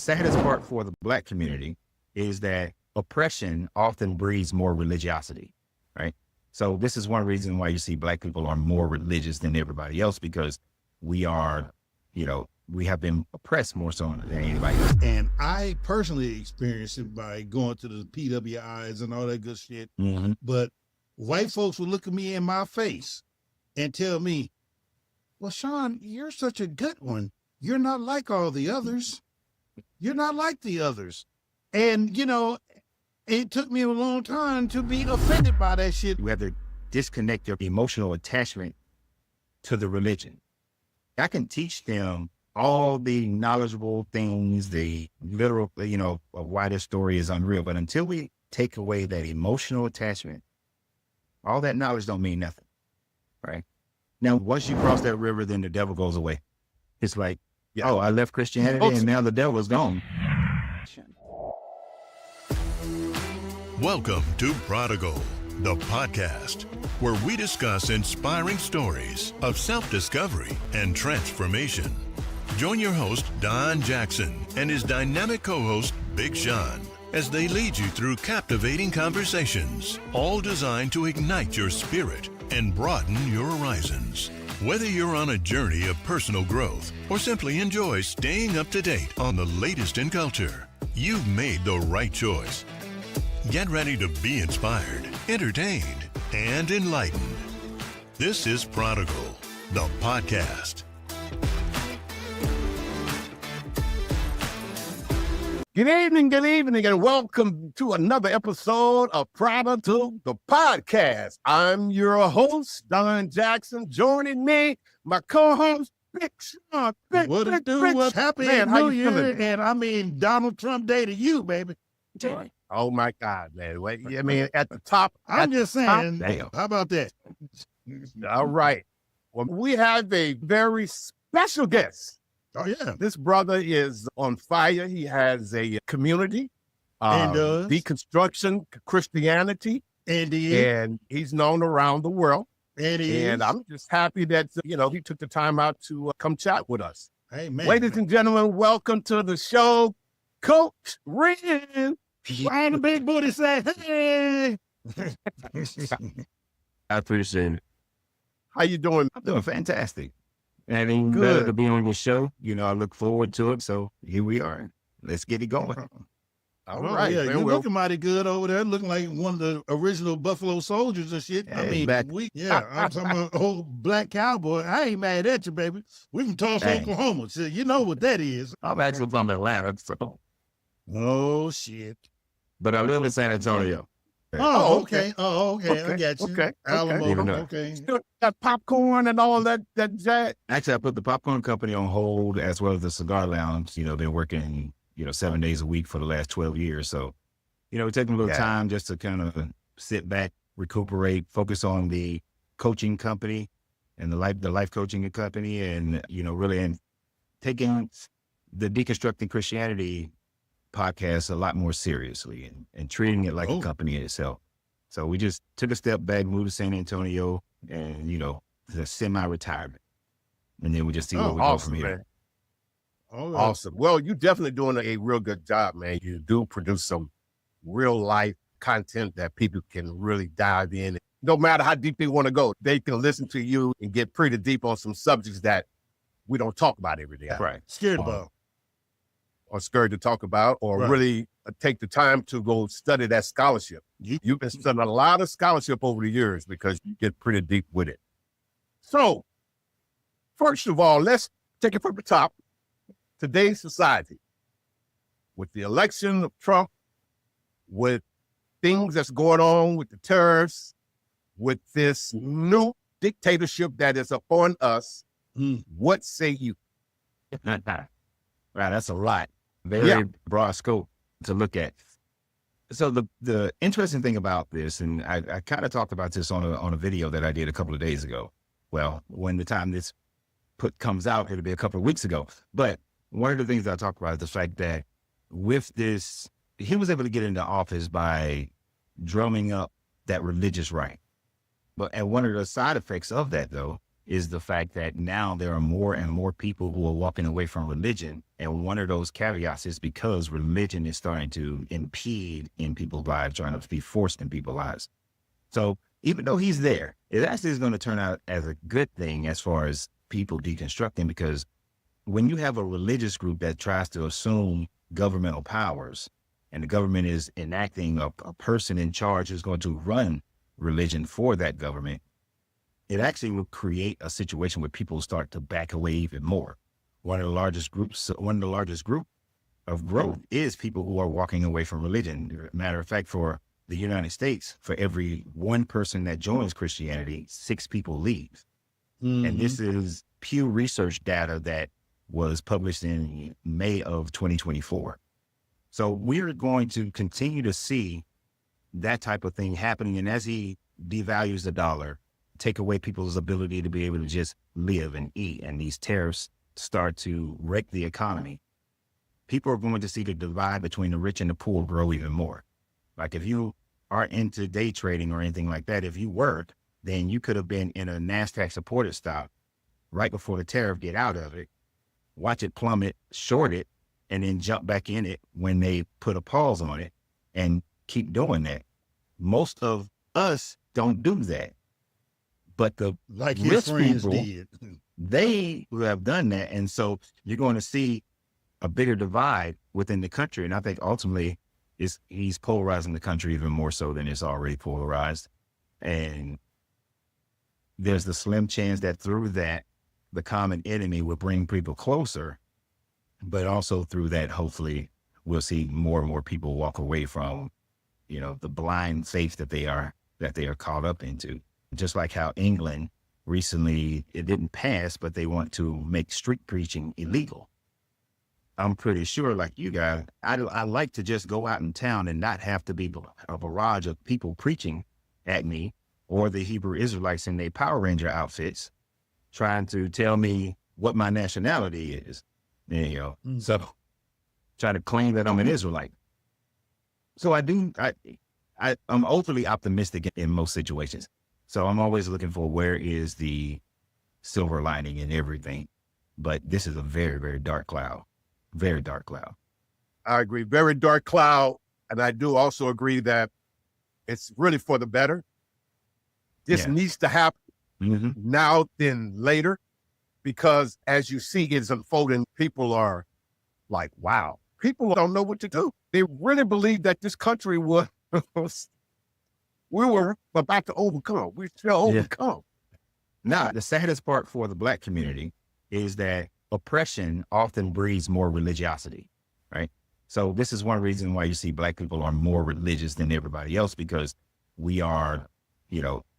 saddest part for the Black community is that oppression often breeds more religiosity, right? So this is one reason why you see Black people are more religious than everybody else, because we are, we have been oppressed more so than anybody else. And I personally experienced it by going to the PWIs and all that good shit. Mm-hmm. But white folks would look at me in my face and tell me, well, Sean, you're such a good one. You're not like all the others. You're not like the others. And, it took me a long time to be offended by that shit. You have to disconnect your emotional attachment to the religion. I can teach them all the knowledgeable things, the literal, of why this story is unreal. But until we take away that emotional attachment, all that knowledge don't mean nothing, right? Now, once you cross that river, then the devil goes away. It's like, oh, I left Christianity and now the devil's gone. Welcome to Prodigal, the podcast, where we discuss inspiring stories of self-discovery and transformation. Join your host, Don Jackson, and his dynamic co-host, Big Sean, as they lead you through captivating conversations, all designed to ignite your spirit and broaden your horizons. Whether you're on a journey of personal growth or simply enjoy staying up to date on the latest in culture, you've made the right choice. Get ready to be inspired, entertained, and enlightened. This is Prodigal, the podcast. Good evening, and welcome to another episode of Prodigal, the podcast. I'm your host, Don Jackson. Joining me, my co-host, Big Sean. What's happening? Man, how you Year, feeling? and I mean Donald Trump Day to you, baby. Oh my God, man. Wait, I mean, at the top. I'm just saying, damn. how about that? All right. Well, we have a very special guest. Oh, yeah. This brother is on fire. He has a community, And does. Deconstructing Christianity, and he's known around the world. And I'm just happy that, he took the time out to come chat with us. Hey, man. Ladies and gentlemen, welcome to the show, Coach Renz. Why the big booty say, hey? I appreciate it. How you doing? I'm doing fantastic. I mean, Good. better to be on your show. I look forward to it. So here we are. Let's get it going. All Well, right. yeah, man, you're well, looking mighty good over there, looking like one of the original Buffalo Soldiers and shit. I Hey, mean, back. I'm talking about old black cowboy. I ain't mad at you, baby. We from Tulsa, Hey. Oklahoma. So you know what that is. I'm actually from Atlanta, so. Oh, shit. But I live in San Antonio. Oh, okay. okay. Oh, okay. I Okay, got you. okay, Alamo. Even though- Okay. still got popcorn and all that jazz. Actually, I put the popcorn company on hold as well as the cigar lounge. Been working, 7 days a week for the last 12 years. So, we're taking a little Yeah. time just to kind of sit back, recuperate, focus on the coaching company and the life coaching company, and, really and taking the Deconstructing Christianity podcast a lot more seriously and treating it like a company in itself. So we just took a step back, moved to San Antonio, and, the semi-retirement. And then we just see where we go from here. Man. All right. Awesome. Well, you're definitely doing a real good job, man. You do produce some real life content that people can really dive in. No matter how deep they want to go, they can listen to you and get pretty deep on some subjects that we don't talk about every day. Right. Scared about. Or scared to talk about, or Right. really take the time to go study that scholarship. You've been studying a lot of scholarship over the years because you get pretty deep with it. So, first of all, let's take it from the top. Today's society, with the election of Trump, with things that's going on with the tariffs, with this new dictatorship that is upon us, what say you? Right, that's a lot. Very broad scope to look at. So the interesting thing about this, and I kind of talked about this on a video that I did a couple of days ago. Well, when the time this comes out, it'll be a couple of weeks ago. But one of the things that I talked about is the fact that with this, he was able to get into office by drumming up that religious right. And one of the side effects of that, though, is the fact that now there are more and more people who are walking away from religion. And one of those caveats is because religion is starting to impede in people's lives, trying to be forced in people's lives. So even though he's there, it actually is going to turn out as a good thing as far as people deconstructing, because when you have a religious group that tries to assume governmental powers and the government is enacting a person in charge who's going to run religion for that government, it actually will create a situation where people start to back away even more. One of the largest group of growth is people who are walking away from religion. Matter of fact, for the United States, for every one person that joins Christianity, 6 people leave. Mm-hmm. And this is Pew Research data that was published in May of 2024. So we're going to continue to see that type of thing happening. And as he devalues the dollar, take away people's ability to be able to just live and eat, and these tariffs start to wreck the economy, people are going to see the divide between the rich and the poor grow even more. Like if you are into day trading or anything like that, if you work, then you could have been in a NASDAQ supported stock right before the tariff, get out of it, watch it plummet, short it, and then jump back in it when they put a pause on it and keep doing that. Most of us don't do that. But the like his friends people, did, they have done that. And so you're going to see a bigger divide within the country. And I think ultimately he's polarizing the country even more so than it's already polarized. And there's the slim chance that through that, the common enemy will bring people closer, but also through that, hopefully we'll see more and more people walk away from, the blind faith that they are caught up into. Just like how England recently, it didn't pass, but they want to make street preaching illegal. I'm pretty sure, like you guys, I like to just go out in town and not have to be a barrage of people preaching at me, or the Hebrew Israelites in their Power Ranger outfits trying to tell me what my nationality is. So trying to claim that I'm an Israelite. So I'm overly optimistic in most situations. So I'm always looking for where is the silver lining in everything. But this is a very, very dark cloud. Very dark cloud. I agree. Very dark cloud. And I do also agree that it's really for the better. This needs to happen now than later, because as you see it's unfolding, people are like, wow, people don't know what to do. They really believe that this country was we were about to overcome. We shall overcome. Now, the saddest part for the Black community is that oppression often breeds more religiosity, right? So this is one reason why you see Black people are more religious than everybody else, because we are,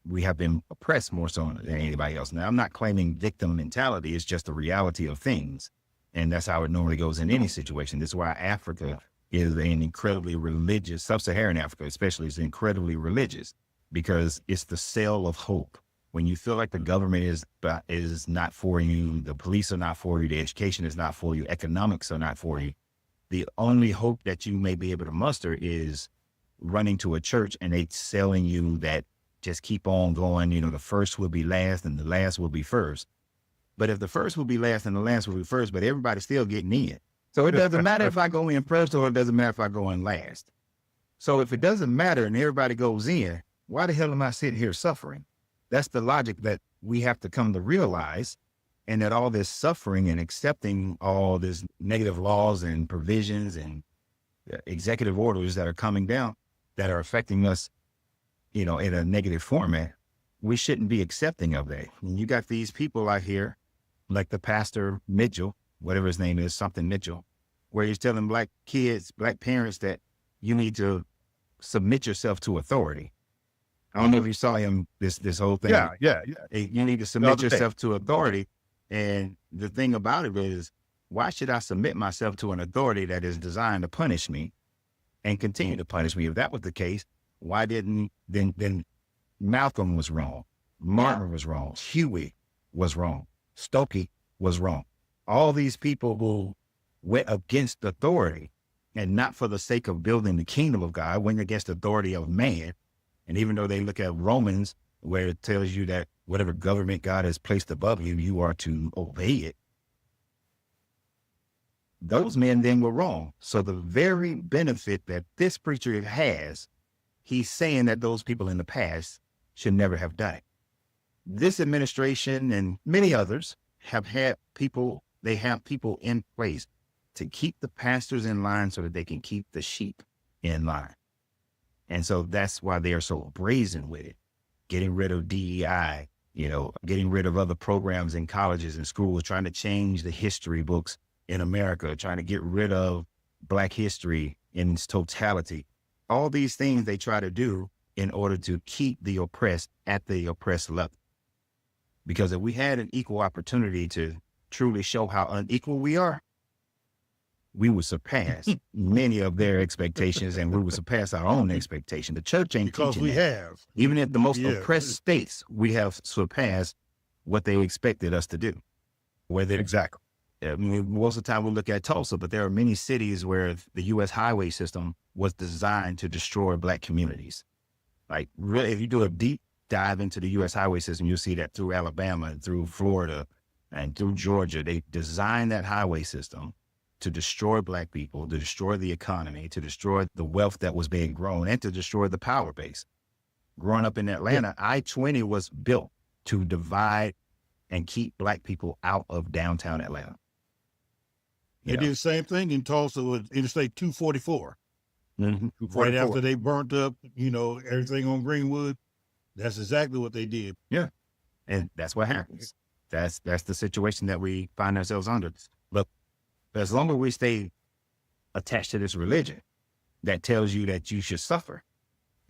we have been oppressed more so than anybody else. Now, I'm not claiming victim mentality. It's just the reality of things. And that's how it normally goes in any situation. This is why Africa is an incredibly religious, sub-Saharan Africa especially, is incredibly religious, because it's the cell of hope. When you feel like the government is not for you, the police are not for you, the education is not for you, economics are not for you, the only hope that you may be able to muster is running to a church and they selling you that just keep on going, the first will be last and the last will be first. But if the first will be last and the last will be first, but everybody's still getting in. So it doesn't matter if I go in first or it doesn't matter if I go in last. So if it doesn't matter and everybody goes in, why the hell am I sitting here suffering? That's the logic that we have to come to realize, and that all this suffering and accepting all this negative laws and provisions and executive orders that are coming down that are affecting us, in a negative format, we shouldn't be accepting of that. And you got these people out here, like the pastor Mitchell, whatever his name is, something Mitchell, where he's telling Black kids, Black parents that you need to submit yourself to authority. I don't know if you saw him, this whole thing. Yeah. You need to submit yourself to authority. And the thing about it is, why should I submit myself to an authority that is designed to punish me and continue to punish me? If that was the case, why didn't, then Malcolm was wrong. Martin was wrong. Huey was wrong. Stokely was wrong. All these people who went against authority, and not for the sake of building the kingdom of God, went against the authority of man. And even though they look at Romans, where it tells you that whatever government God has placed above you, you are to obey it. Those men then were wrong. So the very benefit that this preacher has, he's saying that those people in the past should never have done it. This administration and many others have had people, they have people in place to keep the pastors in line so that they can keep the sheep in line. And so that's why they are so brazen with it, getting rid of DEI, getting rid of other programs in colleges and schools, trying to change the history books in America, trying to get rid of Black history in its totality. All these things they try to do in order to keep the oppressed at the oppressed level. Because if we had an equal opportunity to truly show how unequal we are, we would surpass many of their expectations, and we would surpass our own expectation. The church ain't Because teaching we that. have. Even at the most Yeah. oppressed states, we have surpassed what they expected us to do. Exactly. I mean, most of the time we look at Tulsa, but there are many cities where the U.S. highway system was designed to destroy Black communities. Like, really, if you do a deep dive into the U.S. highway system, you'll see that through Alabama and through Florida and through Georgia, they designed that highway system to destroy Black people, to destroy the economy, to destroy the wealth that was being grown, and to destroy the power base. Growing up in Atlanta, I-20 was built to divide and keep Black people out of downtown Atlanta. They did the same thing in Tulsa with Interstate 244. Right after they burnt up, everything on Greenwood. That's exactly what they did. Yeah. And that's what happens. That's the situation that we find ourselves under. But as long as we stay attached to this religion that tells you that you should suffer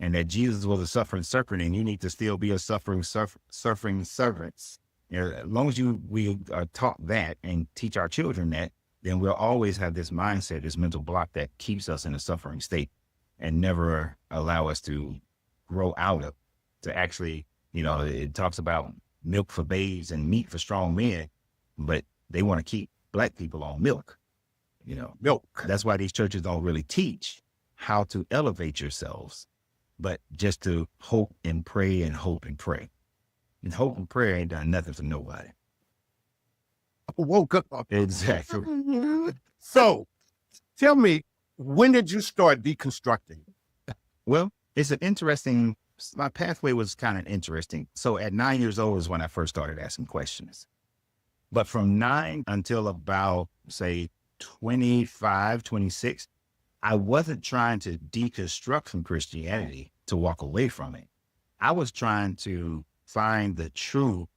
and that Jesus was a suffering servant and you need to still be a suffering servant. As long as we are taught that and teach our children that, then we'll always have this mindset, this mental block that keeps us in a suffering state and never allow us to grow out of, to actually, it talks about milk for babes and meat for strong men, but they want to keep Black people on milk, milk. That's why these churches don't really teach how to elevate yourselves, but just to hope and pray and hope and pray. And hope and prayer ain't done nothing for nobody. Woke up. Exactly. So tell me, when did you start deconstructing? Well, it's my pathway was kind of interesting. So at 9 years old is when I first started asking questions. But from 9 until about, say, 25, 26, I wasn't trying to deconstruct from Christianity to walk away from it. I was trying to find the true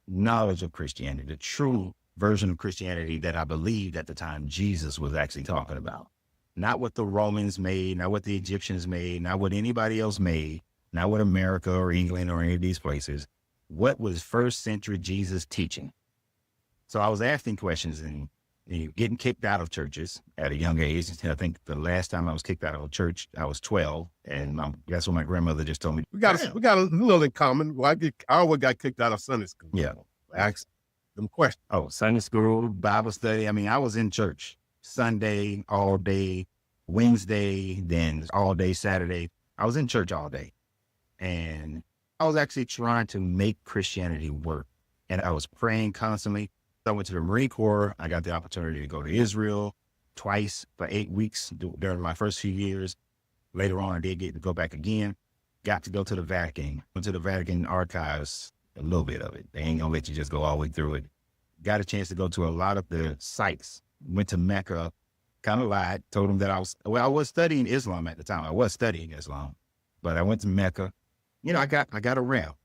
knowledge of Christianity, the true version of Christianity that I believed at the time Jesus was actually talking about. Not what the Romans made, not what the Egyptians made, not what anybody else made, not what America or England or any of these places. What was first century Jesus teaching? So I was asking questions and getting kicked out of churches at a young age. I think the last time I was kicked out of a church, I was 12. And that's what my grandmother just told me. We got a little in common. Well, I always got kicked out of Sunday school. Yeah. Ask them questions. Oh, Sunday school, Bible study. I mean, I was in church Sunday, all day, Wednesday, then all day Saturday. I was in church all day. And I was actually trying to make Christianity work. And I was praying constantly. I went to the Marine Corps. I got the opportunity to go to Israel twice for 8 weeks during my first few years. Later on, I did get to go back again. Got to go to the Vatican. Went to the Vatican archives, a little bit of it. They ain't gonna let you just go all the way through it. Got a chance to go to a lot of the sites. Went to Mecca, kind of lied, told them that I was studying Islam at the time. I was studying Islam, but I went to Mecca. I got around.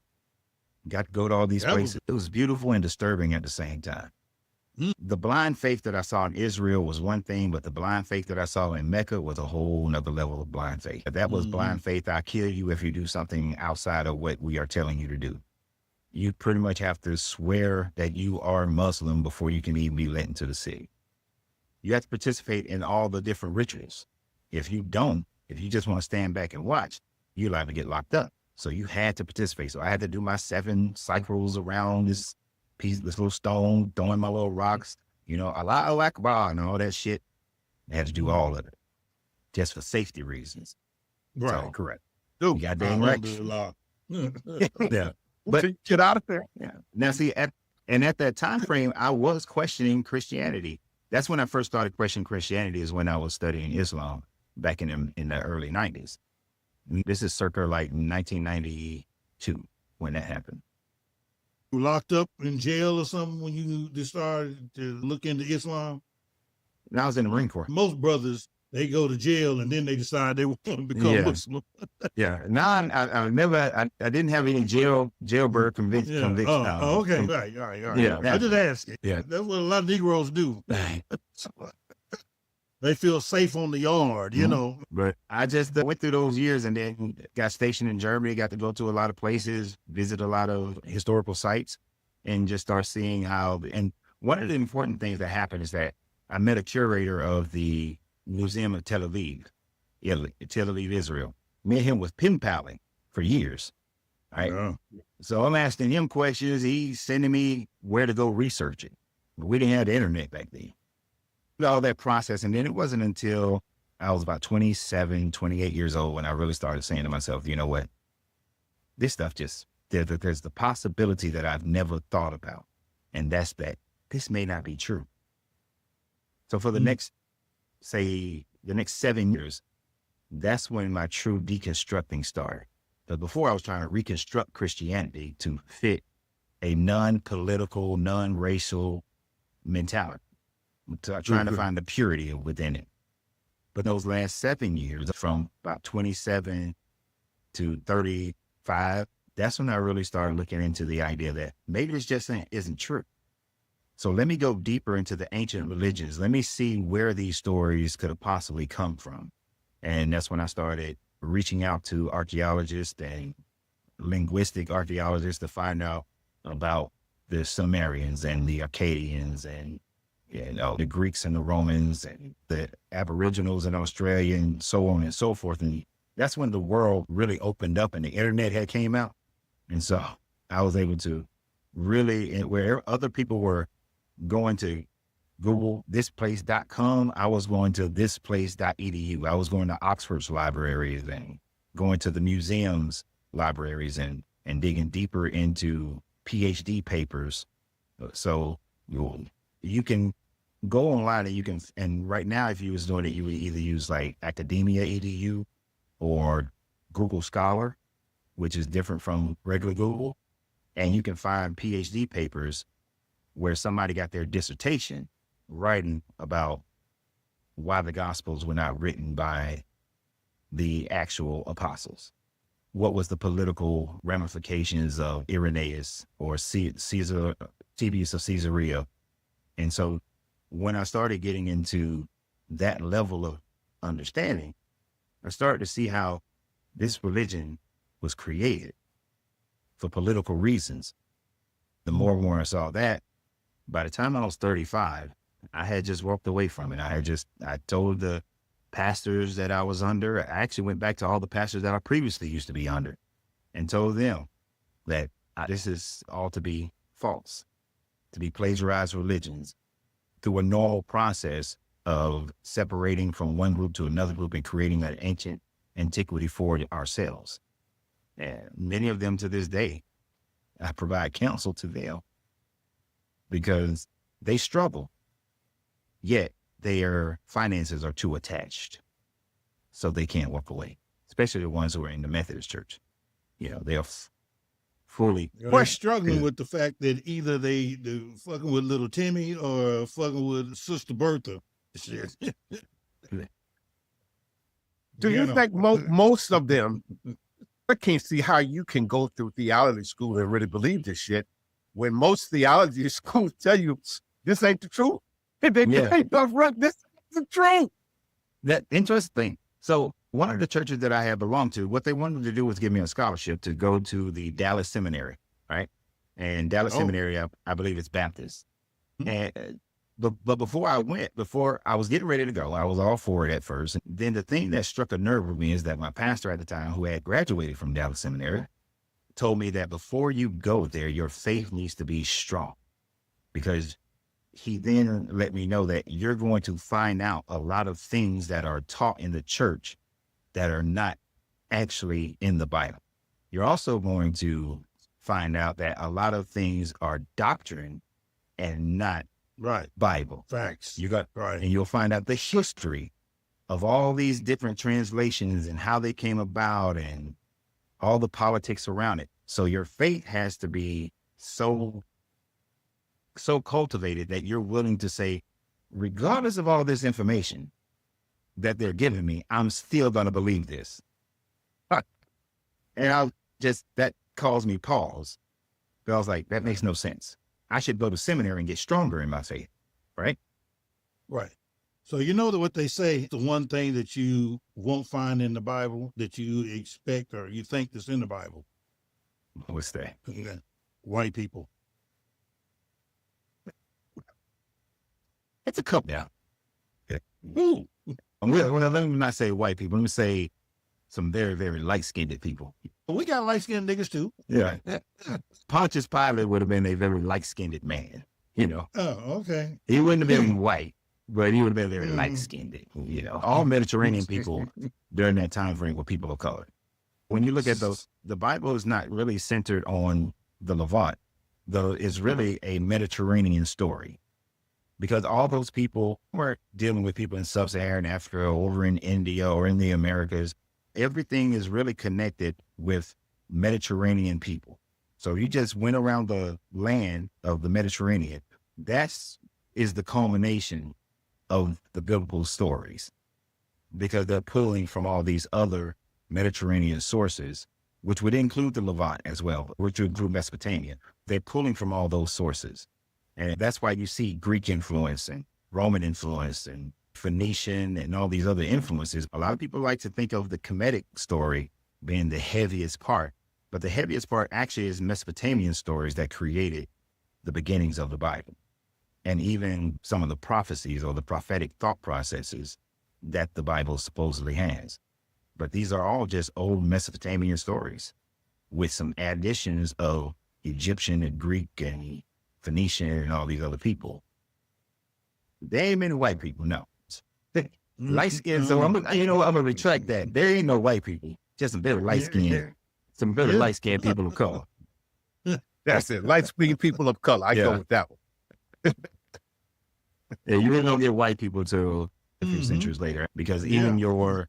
Got to go to all these places. It was beautiful and disturbing at the same time. The blind faith that I saw in Israel was one thing, but the blind faith that I saw in Mecca was a whole nother level of blind faith. That was blind faith. I'll kill you if you do something outside of what we are telling you to do. You pretty much have to swear that you are Muslim before you can even be let into the city. You have to participate in all the different rituals. If you just want to stand back and watch, you're liable to get locked up. So you had to participate. So I had to do my 7 cycles around this little stone, throwing my little rocks, Allahu Akbar and all that shit. I had to do all of it just for safety reasons. Right. So, Correct. You goddamn right. Alhamdulillah. Yeah. But get out of there. Yeah. Now, see, at that time frame, I was questioning Christianity. That's when I first started questioning Christianity, is when I was studying Islam back in the early 90s. This is circa like 1992 when that happened. You locked up in jail or something when you decided to look into Islam? And I was in the Marine Corps. Most brothers, they go to jail and then they decide they want to become Muslim. Yeah. No, I didn't have any jailbird convictions. Oh, okay. Right. Yeah. I just asked. Yeah. That's what a lot of Negroes do. They feel safe on the yard, you know. But I just went through those years and then got stationed in Germany, got to go to a lot of places, visit a lot of historical sites, and just start seeing how. And one of the important things that happened is that I met a curator of the Museum of Tel Aviv, Israel. Me and him was pen paling for years. Right. Yeah. So I'm asking him questions. He's sending me where to go research it. But we didn't have the internet back then. All that process. And then it wasn't until I was about 27, 28 years old when I really started saying to myself, you know what? This stuff there's the possibility that I've never thought about. And that's that this may not be true. So for the next 7 years, that's when my true deconstructing started. But before, I was trying to reconstruct Christianity to fit a non-political, non-racial mentality. Trying to find the purity within it. But those last 7 years, from about 27 to 35, that's when I really started looking into the idea that maybe this just isn't true. So let me go deeper into the ancient religions. Let me see where these stories could have possibly come from. And that's when I started reaching out to archaeologists and linguistic archaeologists to find out about the Sumerians and the Akkadians and the Greeks and the Romans and the Aboriginals in Australia and so on and so forth. And that's when the world really opened up and the internet had came out. And so I was able to really, where other people were going to Google thisplace.com, I was going to thisplace.edu. I was going to Oxford's libraries and going to the museums libraries and digging deeper into PhD papers. So you can go online and right now, if you was doing it, you would either use like Academia EDU or Google Scholar, which is different from regular Google. And you can find PhD papers where somebody got their dissertation writing about why the Gospels were not written by the actual apostles. What was the political ramifications of Irenaeus or Caesar, Tibius of Caesarea? And so when I started getting into that level of understanding, I started to see how this religion was created for political reasons. The more and more I saw that, by the time I was 35, I had just walked away from it. I told the pastors that I was under, I actually went back to all the pastors that I previously used to be under and told them that this is all to be false, to be plagiarized religions through a normal process of separating from one group to another group and creating an ancient antiquity for ourselves. And many of them to this day, I provide counsel to them because they struggle, yet their finances are too attached. So they can't walk away, especially the ones who are in the Methodist church. They're fully. They're struggling with the fact that either they fucking with little Timmy or fucking with Sister Bertha. Do you think most of them, I can't see how you can go through theology school and really believe this shit when most theology schools tell you this ain't the truth. This is the truth. That interesting. So one of the churches that I had belonged to, what they wanted to do was give me a scholarship to go to the Dallas Seminary, right? And Dallas Seminary, I believe it's Baptist. And but before I was getting ready to go, I was all for it at first. And then the thing that struck a nerve with me is that my pastor at the time, who had graduated from Dallas Seminary, told me that before you go there, your faith needs to be strong, because he then let me know that you're going to find out a lot of things that are taught in the church that are not actually in the Bible. You're also going to find out that a lot of things are doctrine and not Right. Bible. Facts. You got Right. and you'll find out the history of all these different translations and how they came about and all the politics around it. So your faith has to be so cultivated that you're willing to say, regardless of all this information that they're giving me, I'm still going to believe this. And that caused me pause. But I was like, that makes no sense. I should go to seminary and get stronger in my faith, right? Right. So you know that what they say, the one thing that you won't find in the Bible that you expect or you think that's in the Bible. What's that? Yeah. White people. It's a couple. Yeah. Ooh. Well, let me not say white people. Let me say some very, very light-skinned people. We got light-skinned niggas too. Yeah. Pontius Pilate would have been a very light-skinned man, you know. Oh, okay. He wouldn't have been white, but he would have been very light-skinned, you know. All Mediterranean people during that time frame were people of color. When you look at those, the Bible is not really centered on the Levant, though it's really a Mediterranean story. Because all those people weren't dealing with people in sub-Saharan Africa or over in India or in the Americas. Everything is really connected with Mediterranean people. So you just went around the land of the Mediterranean. Is the culmination of the biblical stories, because they're pulling from all these other Mediterranean sources, which would include the Levant as well, which would include Mesopotamia. They're pulling from all those sources. And that's why you see Greek influence and Roman influence and Phoenician and all these other influences. A lot of people like to think of the Kemetic story being the heaviest part, but the heaviest part actually is Mesopotamian stories that created the beginnings of the Bible. And even some of the prophecies or the prophetic thought processes that the Bible supposedly has. But these are all just old Mesopotamian stories with some additions of Egyptian and Greek and Phoenician and all these other people. They ain't many white people, no. Light skin, so I'm gonna retract that. There ain't no white people, just some very light skinned, some very light skinned people of color. That's it. Light-skinned people of color. I go with that one. Yeah, you really don't get white people till a few centuries later, because even your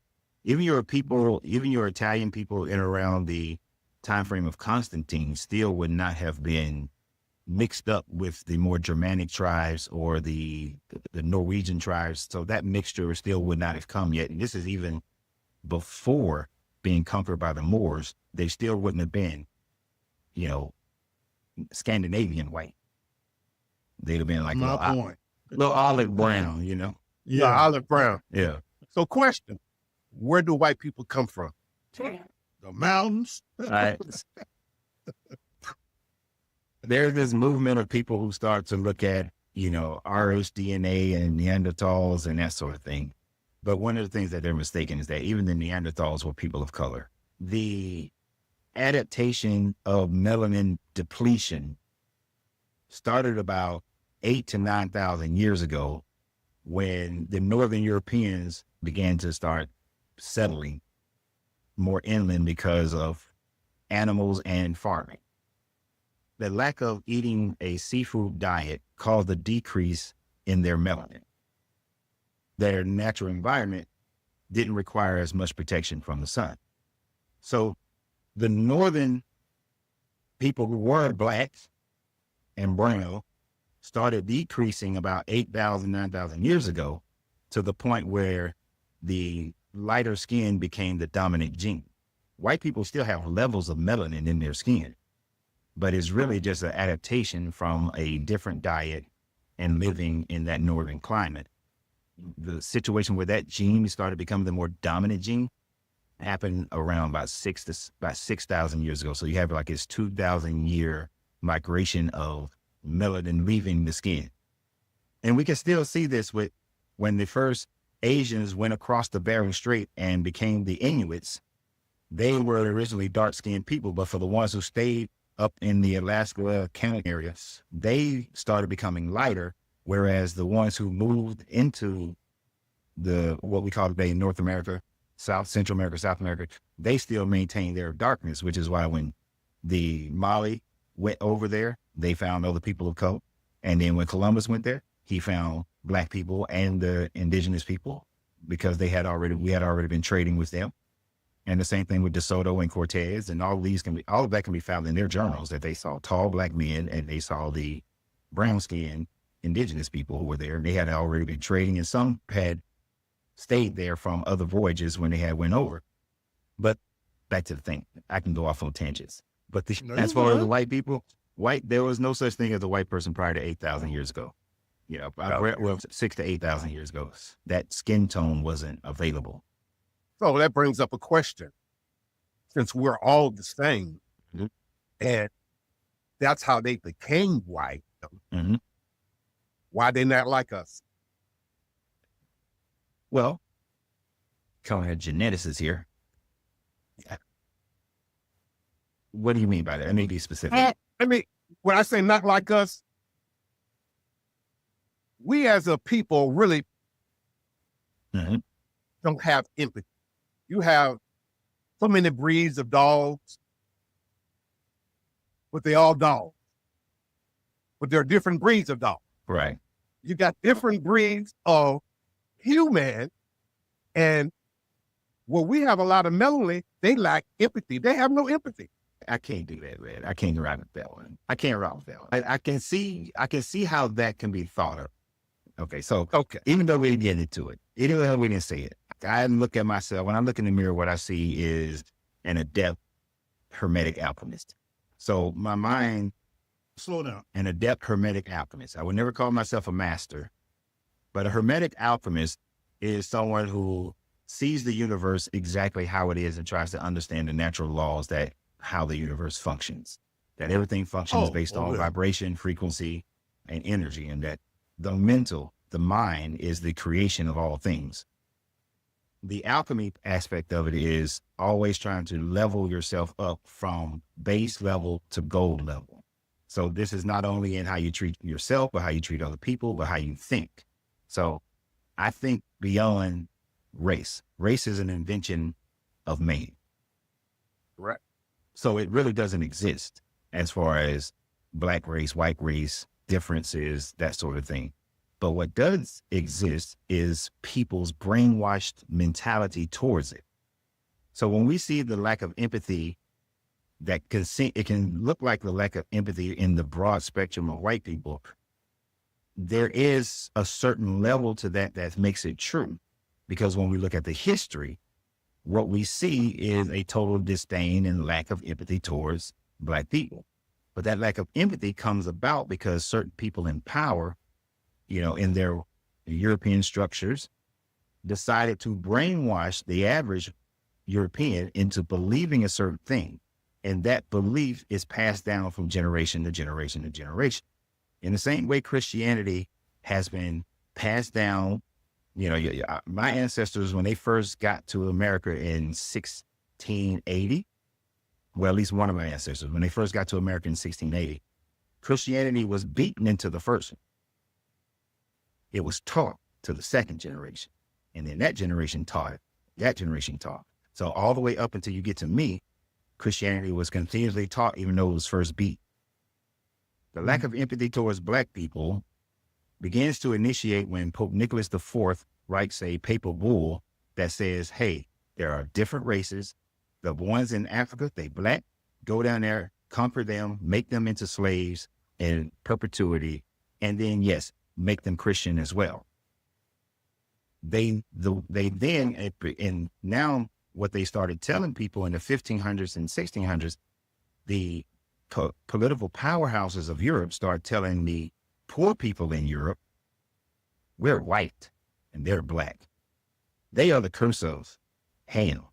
people, even your Italian people in around the time frame of Constantine still would not have been mixed up with the more Germanic tribes or the Norwegian tribes. So that mixture still would not have come yet. And this is even before being conquered by the Moors. They still wouldn't have been, Scandinavian white. They'd have been like little olive brown, Yeah, olive brown. Yeah. So question, where do white people come from? The mountains. All right. There's this movement of people who start to look at, rhDNA and Neanderthals and that sort of thing. But one of the things that they're mistaken is that even the Neanderthals were people of color. The adaptation of melanin depletion started about 8,000 to 9,000 years ago when the Northern Europeans began to start settling more inland because of animals and farming. The lack of eating a seafood diet caused a decrease in their melanin. Their natural environment didn't require as much protection from the sun. So the northern people who were black and brown started decreasing about 8,000, 9,000 years ago to the point where the lighter skin became the dominant gene. White people still have levels of melanin in their skin, but it's really just an adaptation from a different diet and living in that northern climate. The situation where that gene started becoming the more dominant gene happened around about 6,000 years ago. So you have like this 2,000 year migration of melanin leaving the skin. And we can still see this with when the first Asians went across the Bering Strait and became the Inuits. They were originally dark-skinned people, but for the ones who stayed up in the Alaska, Canada areas, they started becoming lighter, whereas the ones who moved into what we call today North America, Central America, South America, they still maintain their darkness, which is why when the Mali went over there, they found other people of color. And then when Columbus went there, he found Black people and the indigenous people because we had already been trading with them. And the same thing with DeSoto and Cortez, and all of that can be found in their journals, that they saw tall Black men and they saw the brown skinned indigenous people who were there. And they had already been trading, and some had stayed there from other voyages when they had went over. But back to the thing, I can go off on tangents. But as far as the white people, there was no such thing as a white person prior to 8,000 years ago. You know, well, 6,000 to 8,000 years ago, that skin tone wasn't available. So that brings up a question. Since we're all the same, mm-hmm. and that's how they became white, mm-hmm. why they not like us? Well, calling it geneticists here. What do you mean by that? Let me be specific. I mean, when I say not like us, we as a people really mm-hmm. don't have empathy. You have so many breeds of dogs, but they all dogs. But there are different breeds of dogs. Right. You got different breeds of human, and where we have a lot of melanin, they lack empathy. They have no empathy. I can't do that, man. I can't rock with that one. I can't rock with that one. I can see how that can be thought of. Okay, so even though we didn't get into it, even though we didn't say it, I look at myself, when I look in the mirror, what I see is an adept Hermetic alchemist. So my mind, slow down. An adept Hermetic alchemist. I would never call myself a master, but a Hermetic alchemist is someone who sees the universe exactly how it is and tries to understand the natural laws that how the universe functions, that everything functions based on vibration, frequency, and energy, and that the mind is the creation of all things. The alchemy aspect of it is always trying to level yourself up from base level to gold level. So this is not only in how you treat yourself, but how you treat other people, but how you think. So I think beyond race. Race is an invention of man. Right. So it really doesn't exist as far as Black race, white race, differences, that sort of thing. But what does exist is people's brainwashed mentality towards it. So when we see the lack of empathy, it can look like the lack of empathy in the broad spectrum of white people. There is a certain level to that makes it true. Because when we look at the history, what we see is a total disdain and lack of empathy towards Black people. But that lack of empathy comes about because certain people in power, in their European structures, decided to brainwash the average European into believing a certain thing. And that belief is passed down from generation to generation to generation. In the same way Christianity has been passed down, my ancestors, when they first got to America in 1680, well, at least one of my ancestors, when they first got to America in 1680, Christianity was beaten into the first one. It was taught to the second generation. And then that generation taught. So all the way up until you get to me, Christianity was continuously taught, even though it was first beat. The lack of empathy towards Black people begins to initiate when Pope Nicholas IV writes a papal bull that says, hey, there are different races. The ones in Africa, they Black, go down there, conquer them, make them into slaves in perpetuity, and then, yes, make them Christian as well. They then, and now what they started telling people in the 1500s and 1600s, the political powerhouses of Europe start telling the poor people in Europe, we're white and they're Black. They are the curse of Ham,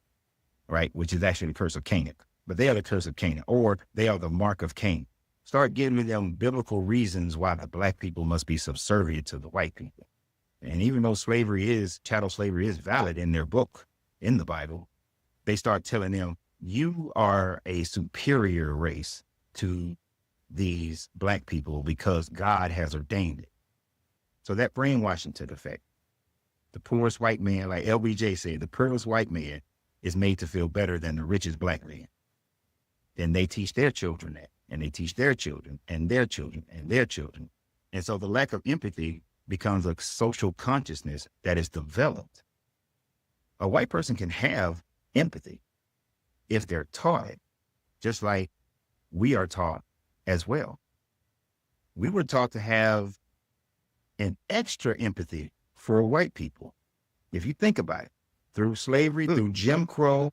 right? Which is actually the curse of Canaan, but they are the curse of Canaan, or they are the mark of Cain. Start giving them biblical reasons why the Black people must be subservient to the white people. And even though chattel slavery is valid in their book, in the Bible, they start telling them, you are a superior race to these Black people because God has ordained it. So that brainwashing took effect. The poorest white man, like LBJ said, the poorest white man is made to feel better than the richest Black man. then they teach their children that, and they teach their children and their children and their children. And so the lack of empathy becomes a social consciousness that is developed. A white person can have empathy if they're taught it, just like we are taught as well. We were taught to have an extra empathy for white people. If you think about it, through slavery, through Jim Crow,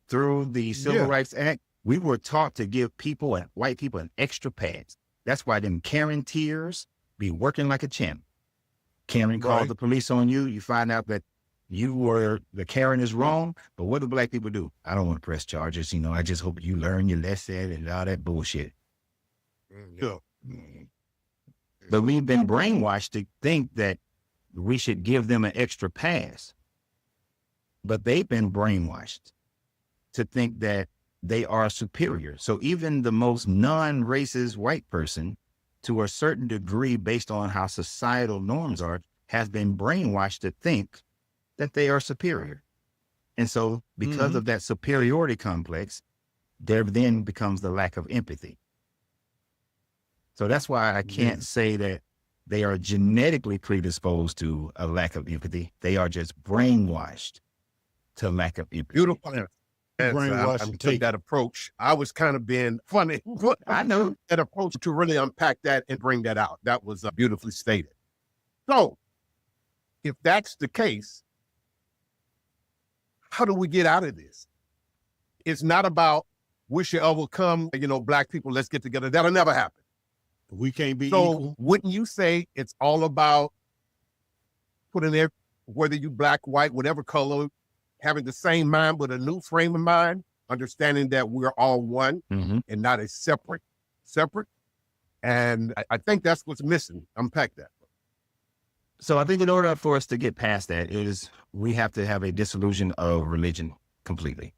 through the Civil Rights Act, we were taught to give people and white people an extra pass. That's why them Karen tears be working like a champ. Karen calls the police on you. You find out that the Karen is wrong. But what do black people do? I don't want to press charges. I just hope you learn your lesson and all that bullshit. Yeah. But we've been brainwashed to think that we should give them an extra pass. But they've been brainwashed to think that they are superior. So even the most non-racist white person, to a certain degree, based on how societal norms are, has been brainwashed to think that they are superior. And so because of that superiority complex, there then becomes the lack of empathy. So that's why I can't say that they are genetically predisposed to a lack of empathy. They are just brainwashed to lack of empathy. Beautiful answer. Brainwash I took that approach. I was kind of being funny. I know. That approach to really unpack that and bring that out. That was beautifully stated. So if that's the case, how do we get out of this? It's not about wish you ever come, black people, let's get together. That'll never happen. We can't be So equal. wouldn't you say it's all about putting there, whether you black, white, whatever color, having the same mind but a new frame of mind, understanding that we're all one and not a separate. And I think that's what's missing. Unpack that. So I think in order for us to get past that is we have to have a dissolution of religion completely.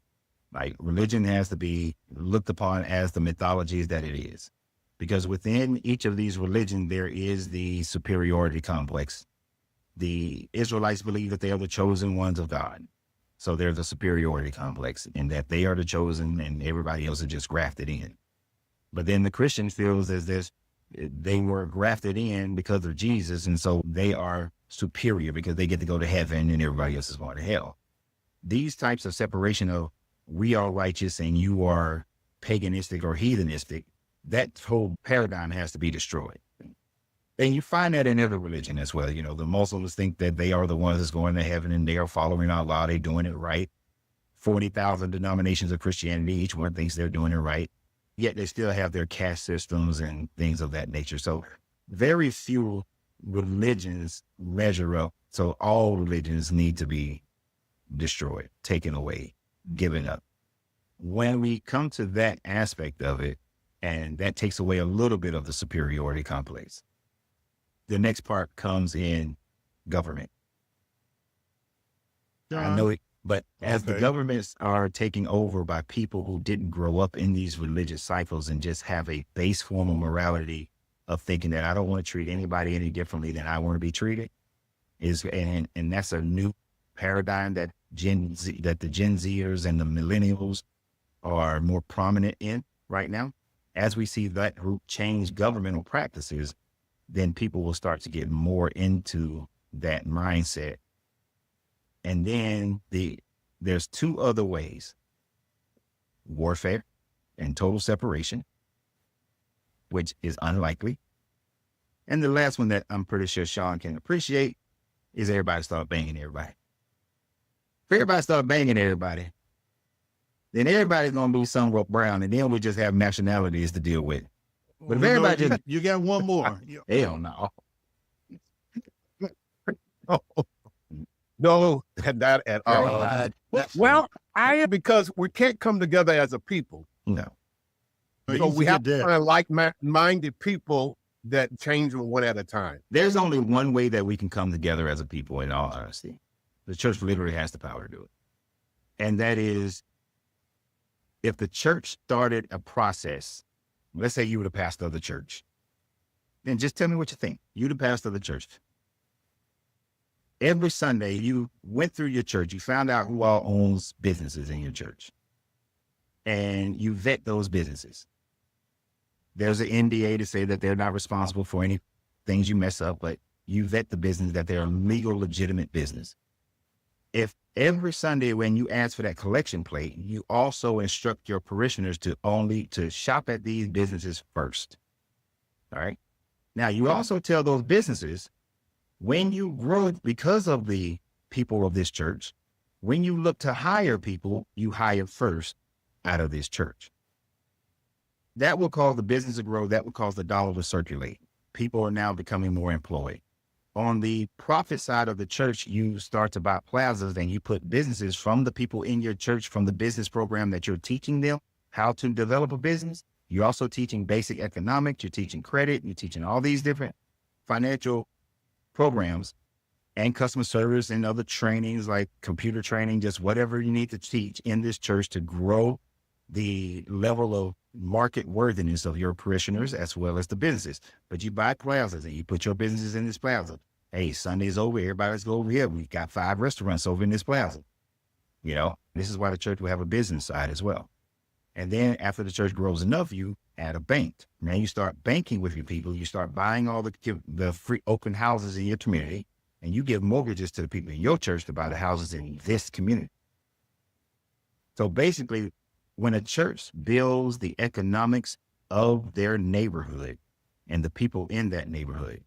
Like religion has to be looked upon as the mythologies that it is. Because within each of these religions, there is the superiority complex. The Israelites believe that they are the chosen ones of God. So there's a superiority complex in that they are the chosen and everybody else is just grafted in. But then the Christian feels as this, they were grafted in because of Jesus. And so they are superior because they get to go to heaven and everybody else is going to hell. These types of separation of we are righteous and you are paganistic or heathenistic, that whole paradigm has to be destroyed. And you find that in every religion as well. The Muslims think that they are the ones that's going to heaven and they are following Allah. They're doing it right. 40,000 denominations of Christianity, each one thinks they're doing it right. Yet they still have their caste systems and things of that nature. So very few religions measure up. So all religions need to be destroyed, taken away, given up. When we come to that aspect of it, and that takes away a little bit of the superiority complex, the next part comes in government. I know it, but as the governments are taken over by people who didn't grow up in these religious cycles and just have a base form of morality of thinking that I don't want to treat anybody any differently than I want to be treated, and that's a new paradigm that the Gen Zers and the millennials are more prominent in right now. As we see that group change governmental practices, then people will start to get more into that mindset. And then there's two other ways: warfare and total separation, which is unlikely. And the last one that I'm pretty sure Sean can appreciate is everybody start banging everybody. If everybody start banging everybody, then everybody's going to be somewhat brown, and then we just have nationalities to deal with. But if everybody just... You got one more. Hell no. No, not at all. Well, because we can't come together as a people. No. So we have to find like-minded people that change one at a time. There's only one way that we can come together as a people, in all honesty. The church literally has the power to do it. And that is, if the church started a process, let's say you were the pastor of the church, then just tell me what you think. You the pastor of the church. Every Sunday, you went through your church, you found out who all owns businesses in your church. and you vet those businesses. There's an NDA to say that they're not responsible for any things you mess up, but you vet the business that they're a legal, legitimate business. If every Sunday when you ask for that collection plate, you also instruct your parishioners to shop at these businesses first. All right. Now you also tell those businesses, when you grow because of the people of this church, when you look to hire people, you hire first out of this church. That will cause the business to grow. That will cause the dollar to circulate. People are now becoming more employed. On the profit side of the church, you start to buy plazas and you put businesses from the people in your church, from the business program that you're teaching them how to develop a business. You're also teaching basic economics. You're teaching credit. You're teaching all these different financial programs and customer service and other trainings like computer training, just whatever you need to teach in this church to grow the level of market worthiness of your parishioners as well as the businesses. But you buy plazas and you put your businesses in this plaza. Hey, Sunday's over. Everybody's go over here. We got 5 restaurants over in this plaza. You know, this is why the church will have a business side as well. And then after the church grows enough, you add a bank. Now you start banking with your people. You start buying all the free open houses in your community, and you give mortgages to the people in your church to buy the houses in this community. So basically, when a church builds the economics of their neighborhood and the people in that neighborhood,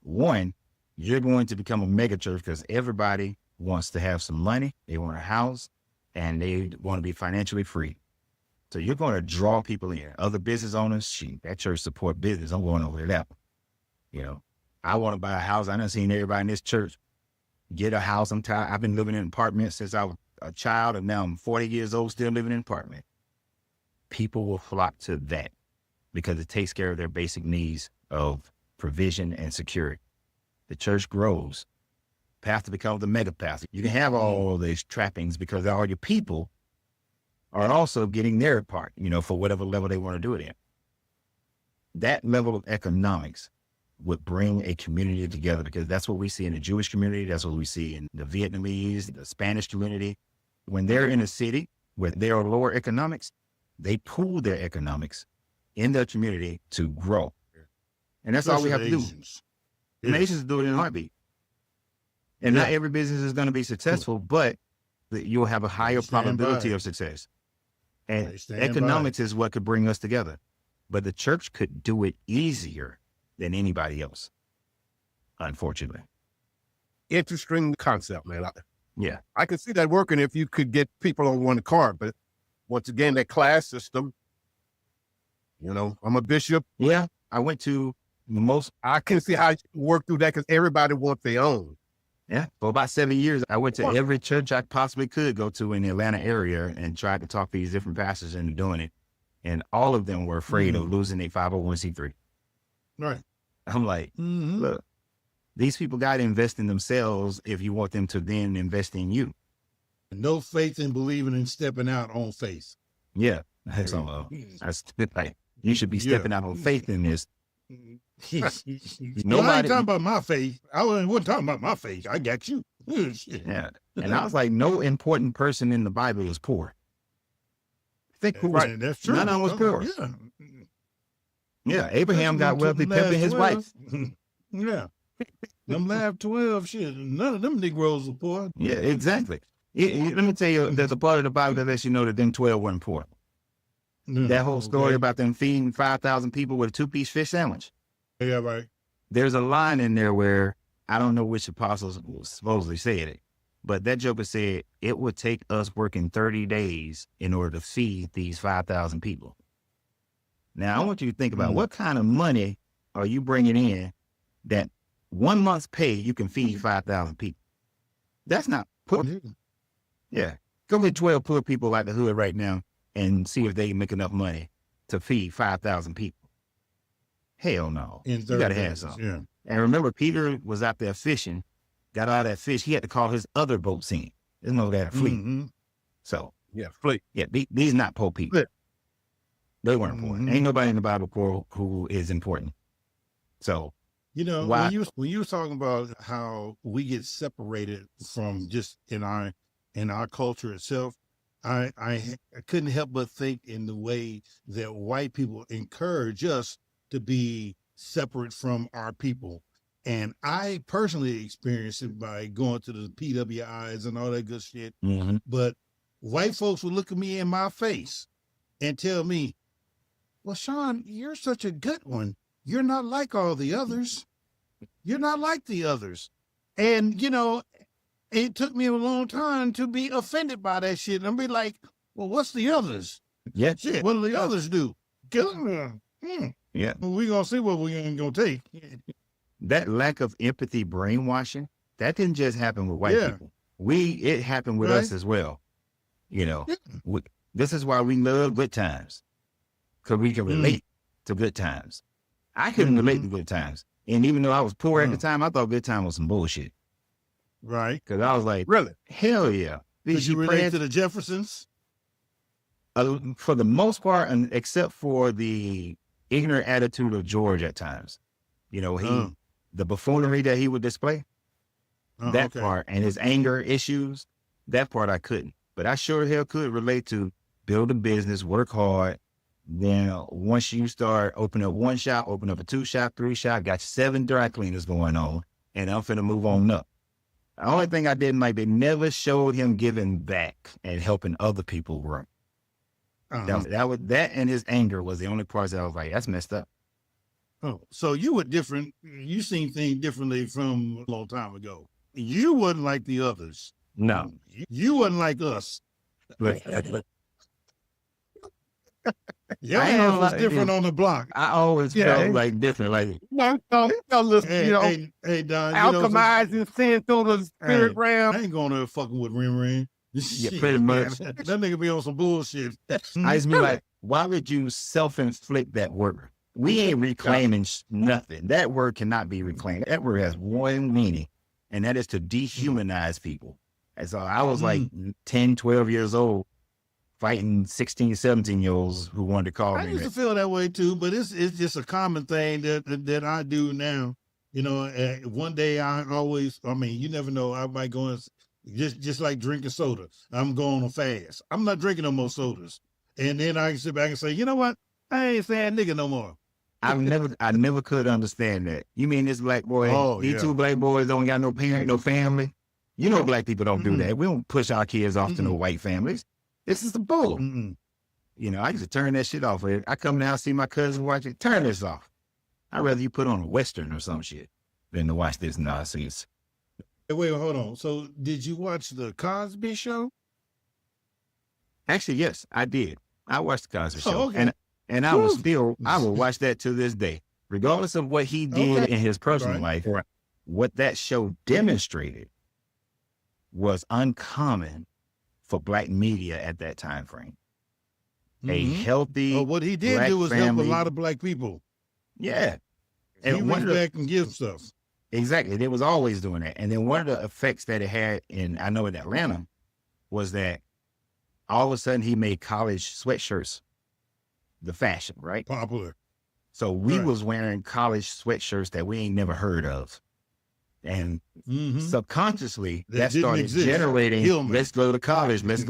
one, you're going to become a mega church because everybody wants to have some money. They want a house and they want to be financially free. So you're going to draw people in. Other business owners, that church support business. I'm going over to that one. You know, I want to buy a house. I done seen everybody in this church get a house. I'm tired. I've been living in an apartment since I was a child, and now I'm 40 years old, still living in an apartment. People will flock to that because it takes care of their basic needs of provision and security. The church grows. Pastor becomes the mega pastor. You can have all these trappings because all your people are also getting their part, you know, for whatever level they want to do it in. That level of economics would bring a community together because that's what we see in the Jewish community. That's what we see in the Vietnamese, the Spanish community. When they're in a city where there are lower economics, they pool their economics in their community to grow. And that's all we have to do. The nations do it in a heartbeat. And not every business is going to be successful, but you'll have a higher probability of success. And economics is what could bring us together. But the church could do it easier than anybody else, unfortunately. Interesting concept, man. Yeah. I could see that working if you could get people on one card. But once again, that class system, you know, I'm a bishop. Yeah. I went to I can see how you work through that because everybody wants their own. Yeah. For about 7 years, I went to every church I possibly could go to in the Atlanta area and tried to talk these different pastors into doing it. And all of them were afraid of losing their 501c3. Right. I'm like, look, these people got to invest in themselves if you want them to then invest in you. No faith in believing and stepping out on faith. Yeah. That's like, you should be stepping out on faith in this. No, I ain't talking about my faith. I wasn't talking about my faith. I got you. Yeah. And I was like, no important person in the Bible is poor. Think who was, that's true. None of them was poor. Yeah. Yeah. Abraham got wealthy, pimping his wife. Yeah. Them last 12, shit, none of them Negroes were poor. Yeah, exactly. Let me tell you, there's a part of the Bible that lets you know that them 12 weren't poor. That whole story about them feeding 5,000 people with a 2-piece fish sandwich. Yeah, right. There's a line in there where I don't know which apostles supposedly said it, but that joker said it would take us working 30 days in order to feed these 5,000 people. Now, I want you to think about what kind of money are you bringing in that 1 month's pay you can feed 5,000 people? That's not poor. Yeah. Go get 12 poor people like the hood right now and see if they can make enough money to feed 5,000 people. Hell no. You got to have something. Yeah. And remember, Peter was out there fishing, got all that fish. He had to call his other boats in. There's no that fleet. So, fleet. Yeah, these not poor people. Yeah. They weren't important. Ain't nobody in the Bible poor who is important. So, you know, when you were talking about how we get separated from just in our culture itself, I couldn't help but think in the way that white people encourage us to be separate from our people. And I personally experienced it by going to the PWIs and all that good shit. Mm-hmm. But white folks would look at me in my face and tell me, well, Sean, you're such a good one. You're not like all the others. You're not like the others. And, you know, it took me a long time to be offended by that shit. And I'd be like, well, what's the others? Yeah. Shit, what do the others do? Kill them. Yeah. Well, we're going to see what we ain't going to take. That lack of empathy brainwashing, that didn't just happen with white people. It happened with us as well. You know, this is why we love good times. Because we can relate to good times. I couldn't relate to good times. And even though I was poor at the time, I thought good time was some bullshit. Right. Because I was like, Really? hell yeah. Did you relate to the Jeffersons? For the most part, and except for the ignorant attitude of George at times. You know, the buffoonery that he would display, that part, and his anger issues, that part I couldn't. But I sure hell could relate to build a business, work hard. Then once you start open up one shop, open up a 2 shop, 3 shop, got 7 dry cleaners going on, and I'm finna move on up. The only thing I didn't like, they never showed him giving back and helping other people grow. That and his anger was the only parts that I was like, that's messed up. Oh, so you were different. You seen things differently from a long time ago. You wasn't like the others. No. You wasn't like us. Your ass was different on the block. I always felt like different. Like, Hey, Don, alchemizing sin through the spirit realm. I ain't going there fucking with Rim Rim. Yeah, pretty much. That nigga be on some bullshit. I just be like, why would you self-inflict that word? We ain't reclaiming nothing. That word cannot be reclaimed. That word has one meaning, and that is to dehumanize people. And so I was like 10, 12 years old, fighting 16, 17-year-olds who wanted to call me. I used to feel that way too, but it's just a common thing that I do now. You know, one day you never know, I might go and just like drinking soda. I'm going on a fast. I'm not drinking no more sodas. And then I can sit back and say, you know what? I ain't saying nigga no more. I never could understand that. You mean this black boy, these 2 black boys don't got no parent, no family? You know, black people don't do that. We don't push our kids off to no white families. This is the bull. You know, I used to turn that shit off. I come down, see my cousin watch it, turn this off. I'd rather you put on a Western or some shit than to watch this nonsense. Hey, wait, hold on. So did you watch the Cosby Show? Actually, yes, I did. I watched the Cosby Show. Okay. And I will watch that to this day. Regardless of what he did in his personal life, what that show demonstrated was uncommon for black media at that time frame. A healthy what he did do was help a lot of black people. Yeah. And he went back and give stuff. Exactly. It was always doing that. And then one of the effects that it had in Atlanta was that all of a sudden he made college sweatshirts the fashion, right? Popular. So we was wearing college sweatshirts that we ain't never heard of. And subconsciously that started generating, let's go to college, let's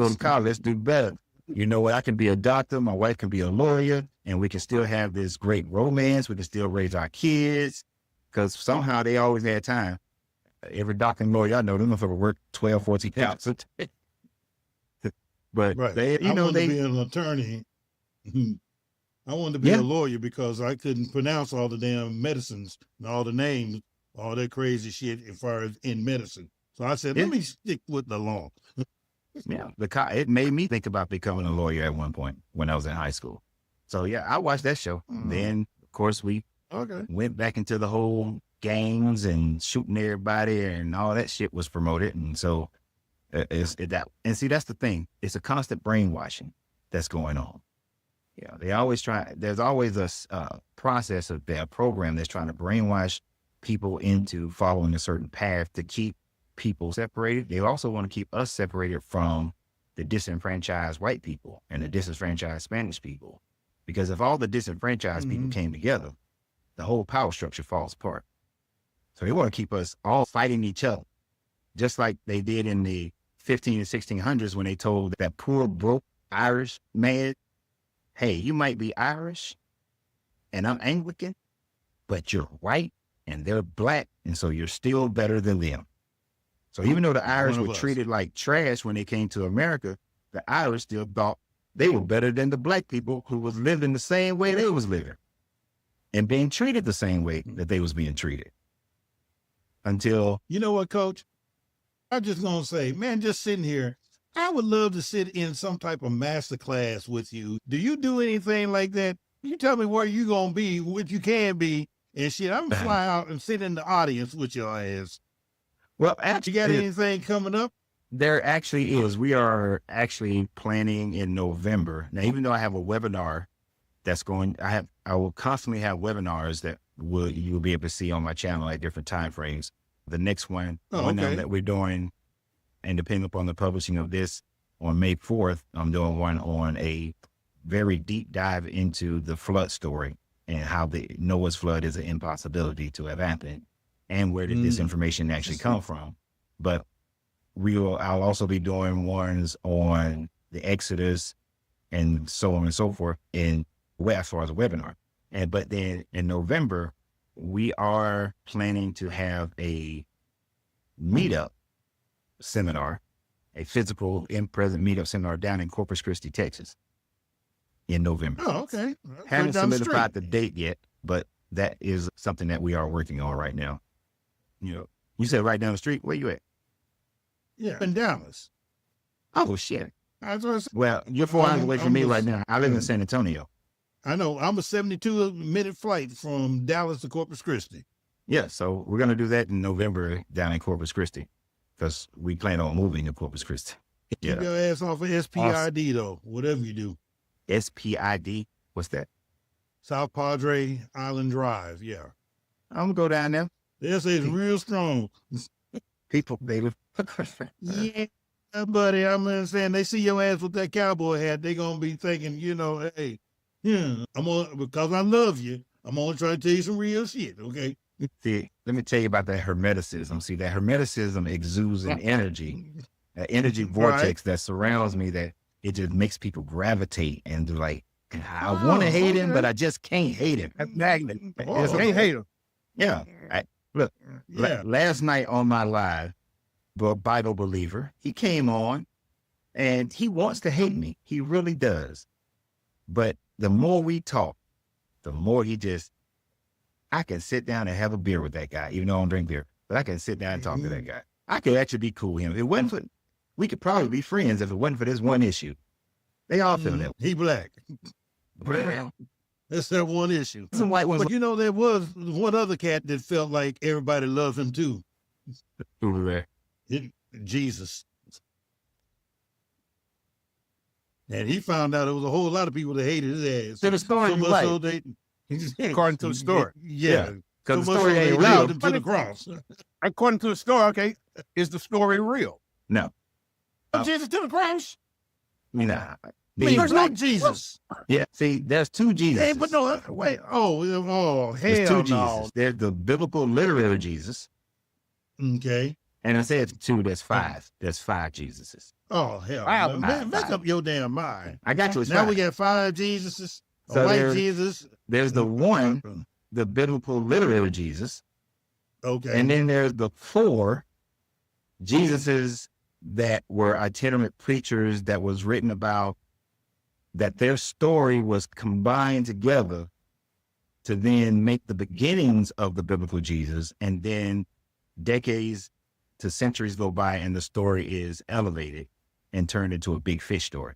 do better. You know what? I can be a doctor, my wife can be a lawyer, and we can still have this great romance. We can still raise our kids, because somehow they always had time. Every doctor and lawyer I know, them motherfuckers work 12, 14 hours a day. But they, I wanted to be an attorney. I wanted to be a lawyer because I couldn't pronounce all the damn medicines and all the names, all that crazy shit as far as in medicine. So I said, let me stick with the law. It made me think about becoming a lawyer at one point when I was in high school. So yeah, I watched that show. Then of course we went back into the whole gangs and shooting everybody and all that shit was promoted. And so that's the thing. It's a constant brainwashing that's going on. Yeah, they always try. There's always a process of their program that's trying to brainwash people into following a certain path to keep people separated. They also want to keep us separated from the disenfranchised white people and the disenfranchised Spanish people. Because if all the disenfranchised people came together, the whole power structure falls apart. So they want to keep us all fighting each other, just like they did in the 15 and 1600s when they told that poor, broke Irish man, hey, you might be Irish and I'm Anglican, but you're white and they're black, and so you're still better than them. So even though the Irish were treated like trash when they came to America, the Irish still thought they were better than the black people who was living the same way they was living and being treated the same way that they was being treated. Until... You know what, Coach? I'm just going to say, man, just sitting here, I would love to sit in some type of master class with you. Do you do anything like that? You tell me where you going to be, what you can be, and shit. I'm going to fly out and sit in the audience with your ass. Well, actually, you got anything coming up? There actually is. We are actually planning in November. Now, even though I have a webinar that's going, I will constantly have webinars that you'll be able to see on my channel at different time frames. The next one, that we're doing, and depending upon the publishing of this, on May 4th, I'm doing one on a very deep dive into the flood story and how the Noah's flood is an impossibility to have happened, and where did this information actually come from. But I'll also be doing ones on the Exodus and so on and so forth as far as a webinar. But then in November, we are planning to have a meetup seminar, a physical in-present meetup seminar down in Corpus Christi, Texas in November. Oh, okay. Haven't solidified the date yet, but that is something that we are working on right now. You said right down the street. Where you at? Yeah, in Dallas. Oh, shit. Well, you're 4 hours away from me right now. I live in San Antonio. I know. I'm a 72-minute flight from Dallas to Corpus Christi. Yeah, so we're going to do that in November down in Corpus Christi because we plan on moving to Corpus Christi. Keep your ass off of SPID, though, whatever you do. SPID? What's that? South Padre Island Drive, yeah. I'm going to go down there. They say it's real strong. People, baby. Yeah, buddy, I'm saying they see your ass with that cowboy hat, they're going to be thinking, hey, because I love you, I'm going to try to tell you some real shit, okay? See, let me tell you about that Hermeticism. See, that Hermeticism exudes an energy vortex that surrounds me that it just makes people gravitate and do like, I want to hate him, but I just can't hate him. That's magnet. Can't hate him. Yeah. Last night on my live, the Bible believer, he came on and he wants to hate me. He really does. But the more we talk, the more I can sit down and have a beer with that guy, even though I don't drink beer, but I can sit down and talk to that guy. I could actually be cool with him. If it wasn't for, we could probably be friends if it wasn't for this one issue. They all feel that. He black. That's that one issue. Some white ones. But there was one other cat that felt like everybody loved him too. Who was there? Jesus. And he found out there was a whole lot of people that hated his ass. So the story so right. So according to the story. Yeah. Because so the story ain't real. real. To the cross. According to the story, okay, is the story real? No. Jesus to the cross? Nah. There's no Jesus. Yeah. See, there's two Jesus. Hey, but no, wait. Oh, there's hell two no. Jesus. There's the biblical literary Jesus. Okay. And I said two, there's five. There's 5 Jesuses. Oh, hell. Wow, Man, make up your damn mind. I got you. It's now 5. we got 5 Jesuses. So A white Jesus. There's the one, the biblical literary Jesus. Okay. And then there's the 4 Jesuses that were itinerant preachers that was written about, that their story was combined together to then make the beginnings of the biblical Jesus, and then decades to centuries go by and the story is elevated and turned into a big fish story.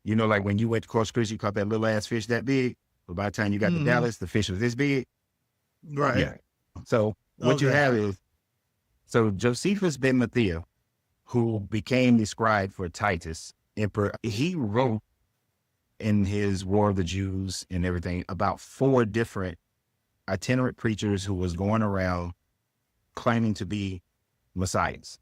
Like when you went to Corpus Christi, you caught that little ass fish that big, but by the time you got to Dallas, the fish was this big. Right. Yeah. So what you have is, Josephus ben Matthias, who became the scribe for Titus Emperor, he wrote in his War of the Jews and everything about 4 different itinerant preachers who was going around claiming to be messiahs.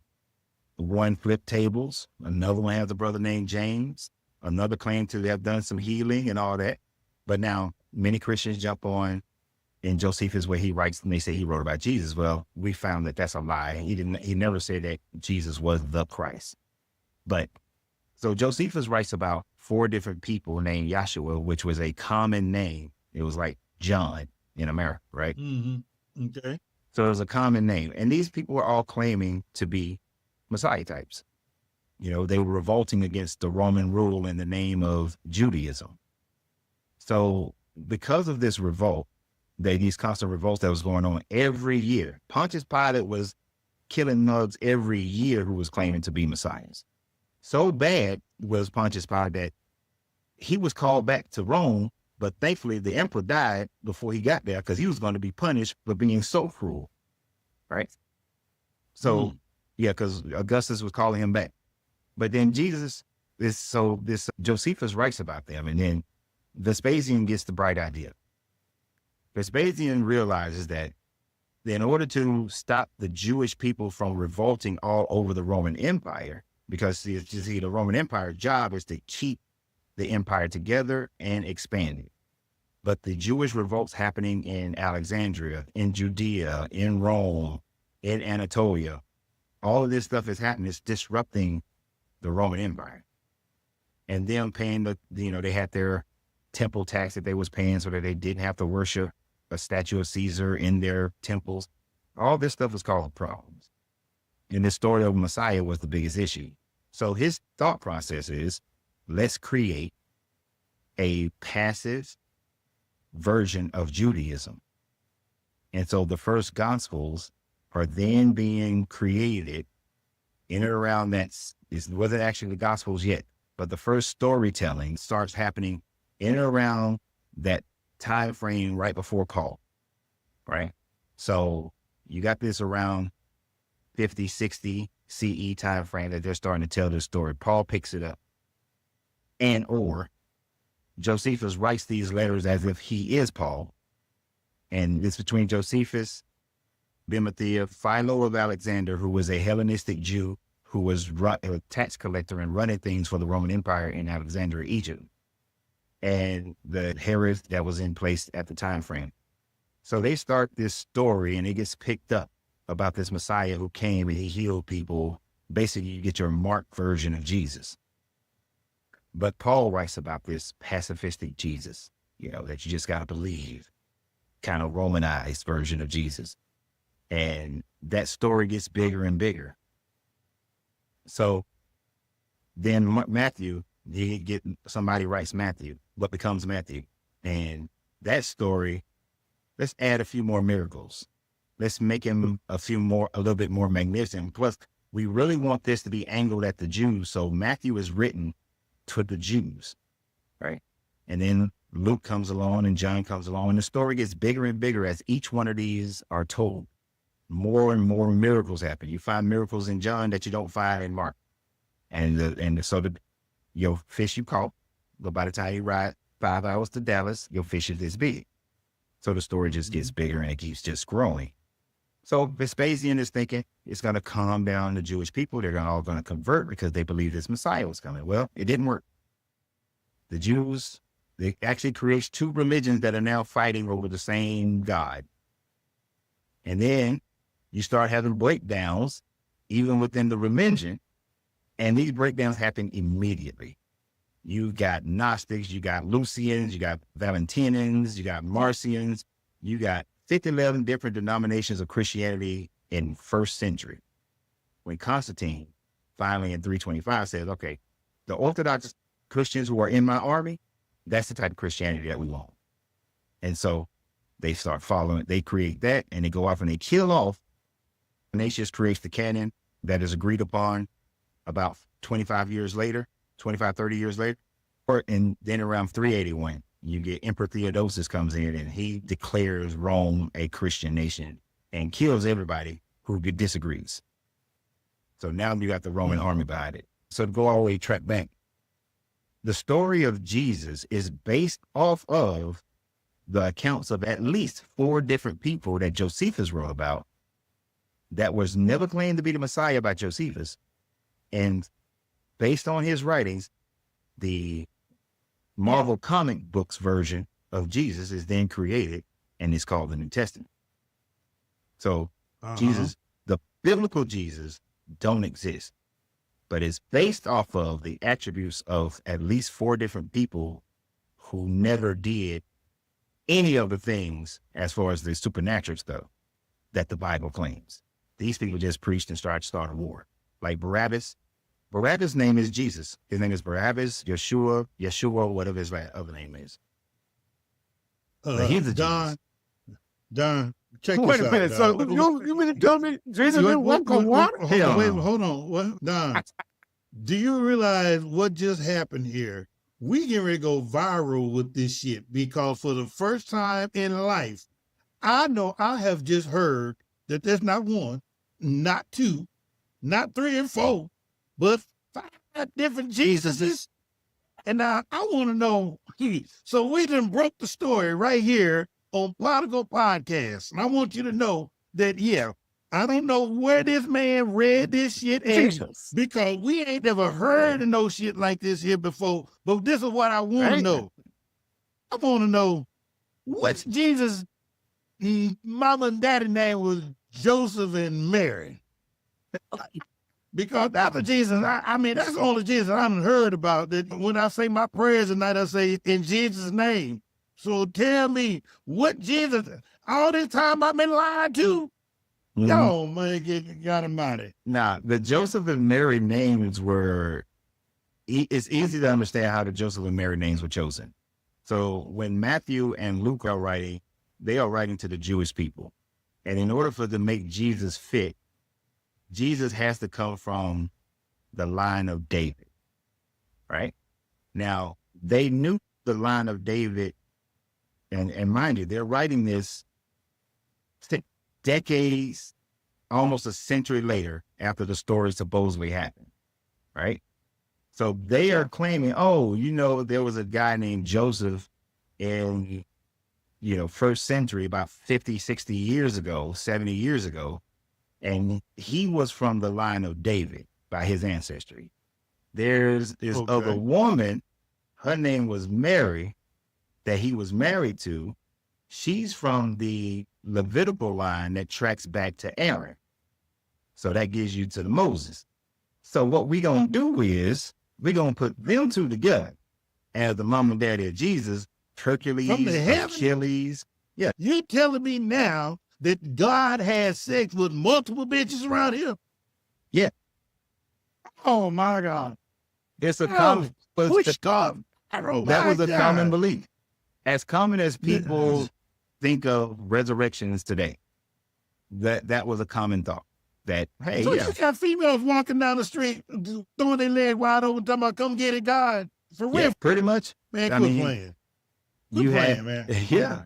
One flipped tables, another one has a brother named James, another claimed to have done some healing and all that. But now many Christians jump on in Josephus where he writes, and they say he wrote about Jesus. Well, we found that that's a lie. He never said that Jesus was the Christ. But so Josephus writes about 4 different people named Yahshua, which was a common name. It was like John in America, right? Mm-hmm. Okay. So it was a common name. And these people were all claiming to be Messiah types. You know, they were revolting against the Roman rule in the name of Judaism. So because of this revolt, these constant revolts that was going on every year, Pontius Pilate was killing mugs every year who was claiming to be messiahs. So bad was Pontius Pilate that he was called back to Rome, but thankfully the emperor died before he got there because he was going to be punished for being so cruel, right? So, yeah, because Augustus was calling him back. But then this Josephus writes about them, and then Vespasian gets the bright idea. Vespasian realizes that in order to stop the Jewish people from revolting all over the Roman Empire, because you see, the Roman Empire's job is to keep the empire together and expanding. But the Jewish revolts happening in Alexandria, in Judea, in Rome, in Anatolia, all of this stuff is happening. It's disrupting the Roman Empire. And them paying they had their temple tax that they was paying so that they didn't have to worship a statue of Caesar in their temples. All this stuff was causing problems. And this story of Messiah was the biggest issue. So his thought process is, let's create a passive version of Judaism. And so the first Gospels are then being created in and around that. It wasn't actually the Gospels yet, but the first storytelling starts happening in and around that time frame right before Paul, right? So you got this around 50, 60 CE time frame that they're starting to tell this story. Paul picks it up. Or Josephus writes these letters as if he is Paul. And it's between Josephus, Bimathea, Philo of Alexander, who was a Hellenistic Jew who was a tax collector and running things for the Roman Empire in Alexandria, Egypt, and the Herod that was in place at the time frame. So they start this story, and it gets picked up about this Messiah who came and he healed people. Basically, you get your Mark version of Jesus. But Paul writes about this pacifistic Jesus, that you just got to believe, kind of Romanized version of Jesus. And that story gets bigger and bigger. So then Matthew, somebody writes Matthew, what becomes Matthew. And that story, let's add a few more miracles. Let's make him a little bit more magnificent. Plus, we really want this to be angled at the Jews. So Matthew is written to the Jews, right? And then Luke comes along and John comes along, and the story gets bigger and bigger as each one of these are told. More and more miracles happen. You find miracles in John that you don't find in Mark. So your fish you caught, but by the time you ride 5 hours to Dallas, your fish is this big. So the story just gets bigger and it keeps just growing. So Vespasian is thinking it's going to calm down the Jewish people. They're all going to convert because they believe this Messiah was coming. Well, it didn't work. The Jews, they actually creates 2 religions that are now fighting over the same God. And then you start having breakdowns even within the religion. And these breakdowns happen immediately. You got Gnostics, you got Lucians, you got Valentinians, you got Marcions, you got 11 different denominations of Christianity in first century. When Constantine finally in 325 says, okay, the Orthodox Christians who are in my army, that's the type of Christianity that we want. And so they start following, they create that, and they go off and they kill off. Ignatius creates the canon that is agreed upon about 25, 30 years later. And then around 381, you get Emperor Theodosius comes in and he declares Rome a Christian nation and kills everybody who disagrees. So now you got the Roman army behind it. So to go all the way track back, the story of Jesus is based off of the accounts of at least 4 different people that Josephus wrote about that was never claimed to be the Messiah by Josephus. And based on his writings, the Marvel comic books version of Jesus is then created, and it's called the New Testament. So Uh-huh. the biblical Jesus don't exist, but it's based off of the attributes of at least 4 different people who never did any of the things as far as the supernatural stuff that the Bible claims. These people just preached and started a war. Like Barabbas. Barabbas' name is Jesus. His name is Barabbas, Yeshua, whatever his other name is. But he's a Don, check Wait this a out. minute. So Don. you mean to tell me Jesus didn't walk on water? Hold on. What, Don, do you realize what just happened here? We getting ready to go viral with this shit because for the first time in life, I know I have just heard that there's not 1, not 2, not 3 and 4, but 5 different Jesuses. And now I want to know, so we done broke the story right here on Prodigal Podcast. And I want you to know that, I don't know where this man read this shit at because we ain't never heard of no shit like this here before. But this is what I want to know. I want to know what's Jesus' mama and daddy name was Joseph and Mary. Because that's the Jesus, I mean, that's the only Jesus I haven't heard about. That when I say my prayers tonight, I say in Jesus' name. So tell me what Jesus, all this time I've been lied to? Yo, man, got him out of it. Nah, the Joseph and Mary names were, it's easy to understand how the Joseph and Mary names were chosen. So when Matthew and Luke are writing, they are writing to the Jewish people. And in order for them to make Jesus fit, Jesus has to come from the line of David, right? Now, they knew the line of David, and mind you, they're writing this decades, almost a century later after the story supposedly happened, right? So they are claiming, oh, there was a guy named Joseph in, first century, about 50, 60 years ago, 70 years ago, and he was from the line of David by his ancestry. There's this other woman, her name was Mary, that he was married to. She's from the Levitical line that tracks back to Aaron. So that gives you to the Moses. So what we're going to do is we're going to put them 2 together as the mom and daddy of Jesus, Hercules, From the heavens? Achilles. Yeah. You telling me now that God has sex with multiple bitches around here? Yeah. Oh my God. It's a common, Push God. that was a common belief. As common as people think of resurrections today, that was a common thought. That, hey, so you got females walking down the street, throwing their leg wide open, talking about come get it, God. For real. yeah, pretty much. Man, quit playing. You had, man. yeah.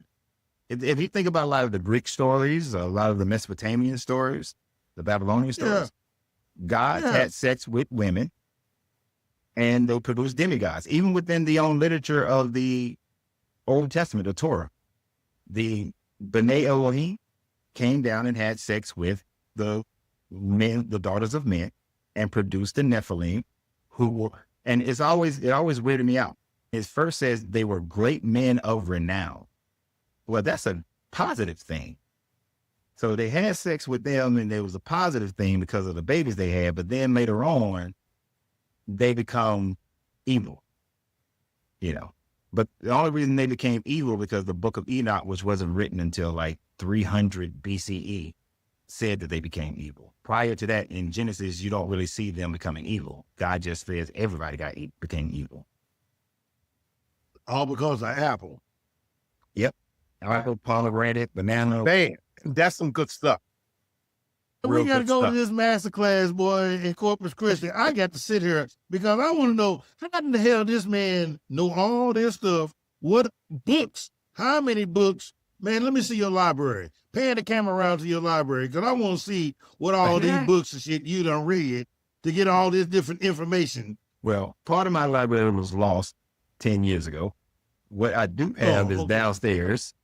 If you think about a lot of the Greek stories, a lot of the Mesopotamian stories, the Babylonian stories, gods had sex with women and they produced demigods. Even within the own literature of the Old Testament, the Torah, the B'nai Elohim came down and had sex with the men, the daughters of men, and produced the Nephilim, who were, and it always weirded me out. It first says they were great men of renown. Well, that's a positive thing. So they had sex with them and there was a positive thing because of the babies they had, but then later on, they become evil, But the only reason they became evil because the book of Enoch, which wasn't written until like 300 BCE, said that they became evil. Prior to that, in Genesis, you don't really see them becoming evil. God just says everybody became evil. All because of Apple. Yep. Apple, pomegranate, banana. Man, that's some good stuff. We got to go to this masterclass, boy, in Corpus Christi. I got to sit here because I want to know how in the hell this man know all this stuff. What books? How many books? Man, let me see your library. Pan the camera around to your library because I want to see what all these books and shit you done read to get all this different information. Well, part of my library was lost 10 years ago. What I do have is downstairs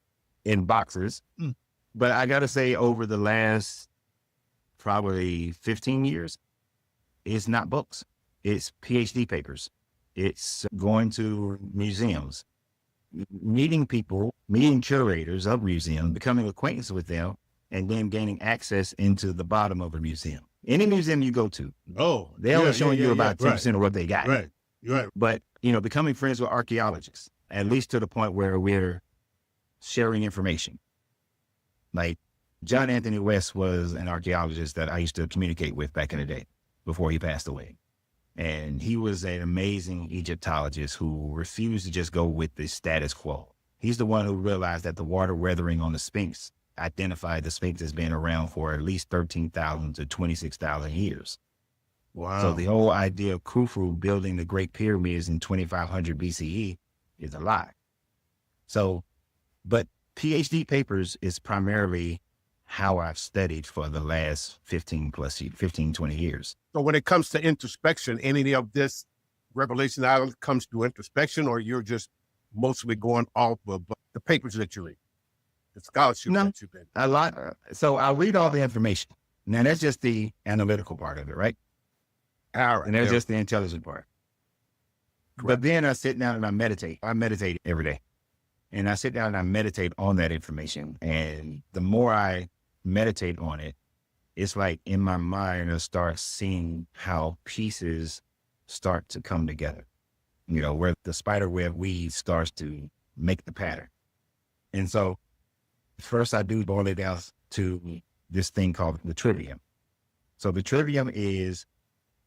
in boxes. But I got to say, over the last probably 15 years, it's not books. It's PhD papers. It's going to museums. meeting people, meeting curators of museums, becoming acquainted with them, and then gaining access into the bottom of a museum. Any museum you go to, they're only showing you about 10% of what they got. Right. But, becoming friends with archaeologists, at least to the point where we're sharing information. Like John Anthony West was an archaeologist that I used to communicate with back in the day before he passed away. And he was an amazing Egyptologist who refused to just go with the status quo. He's the one who realized that the water weathering on the Sphinx identified the Sphinx as being around for at least 13,000 to 26,000 years. Wow. So the whole idea of Khufu building the Great Pyramids in 2500 BCE is a lie. So, but PhD papers is primarily how I've studied for the last 15, 20 years. So when it comes to introspection, any of this revelation out comes to introspection, or you're just mostly going off of the papers that you read, the scholarship that you've been? A lot. So I'll read all the information. Now that's just the analytical part of it, right? All right. And that's just the intelligent part. Correct. But then I sit down and I meditate. I meditate every day. And I sit down and I meditate on that information. And the more I meditate on it, it's like in my mind, I start seeing how pieces start to come together, where the spider web weave starts to make the pattern. And so first I do boil it down to this thing called the trivium. So the trivium is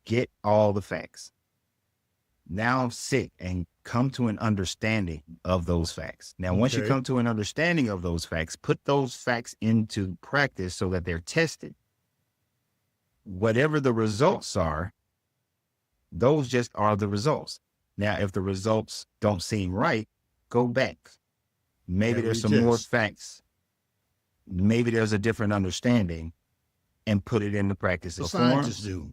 get all the facts. Now sit and come to an understanding of those facts. Now, once you come to an understanding of those facts, put those facts into practice so that they're tested. Whatever the results are, those just are the results. Now, if the results don't seem right, go back. Maybe there's some more facts. Maybe there's a different understanding, and put it into practice. The scientists do.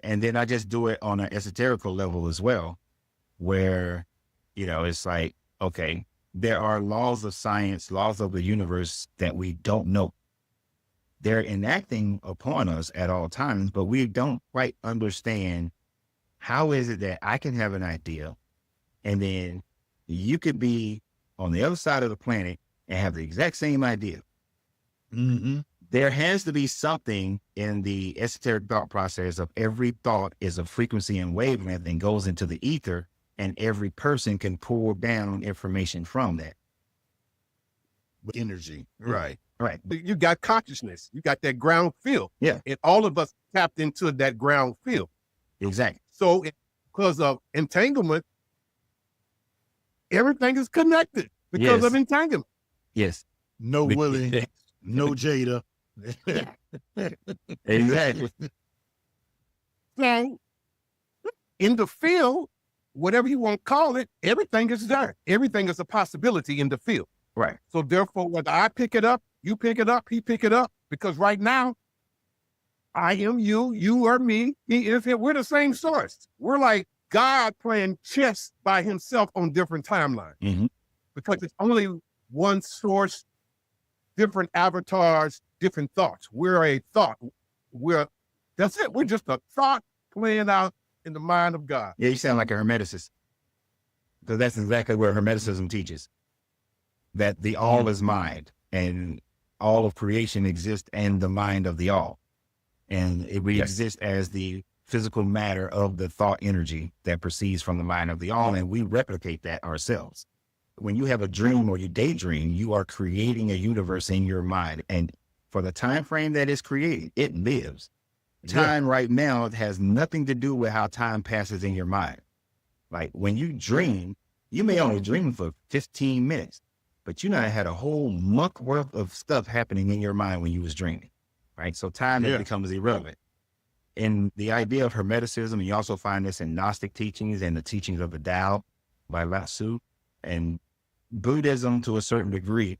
And then I just do it on an esoterical level as well, where, it's like, okay, there are laws of science, laws of the universe that we don't know. They're enacting upon us at all times, but we don't quite understand how is it that I can have an idea and then you could be on the other side of the planet and have the exact same idea. Mm-hmm. There has to be something in the esoteric thought process of every thought is a frequency and wavelength and goes into the ether, and every person can pull down information from that. Energy. Right. You got consciousness. You got that ground field. Yeah. And all of us tapped into that ground field. Exactly. So because of entanglement, everything is connected because of entanglement. Yes. No Willie, no Jada. Exactly. So in the field, whatever you want to call it, everything is there. Everything is a possibility in the field. Right. So therefore, whether I pick it up, you pick it up, he pick it up, because right now, I am you, you are me, he is him. We're the same source. We're like God playing chess by himself on different timelines, because it's only one source, different avatars, different thoughts. We're a thought. That's it. We're just a thought playing out in the mind of God. Yeah, you sound like a Hermeticist, because that's exactly where Hermeticism teaches that the all is mind, and all of creation exists in the mind of the all. And we exist as the physical matter of the thought energy that proceeds from the mind of the all, and we replicate that ourselves. When you have a dream or you daydream, you are creating a universe in your mind. And for the time frame that is created, it lives. Time right now has nothing to do with how time passes in your mind. Like when you dream, you may only dream for 15 minutes, but you know, I had a whole month worth of stuff happening in your mind when you was dreaming, right? So time then becomes irrelevant. In the idea of Hermeticism, you also find this in Gnostic teachings and the teachings of the Tao by Lao Tzu, and Buddhism to a certain degree.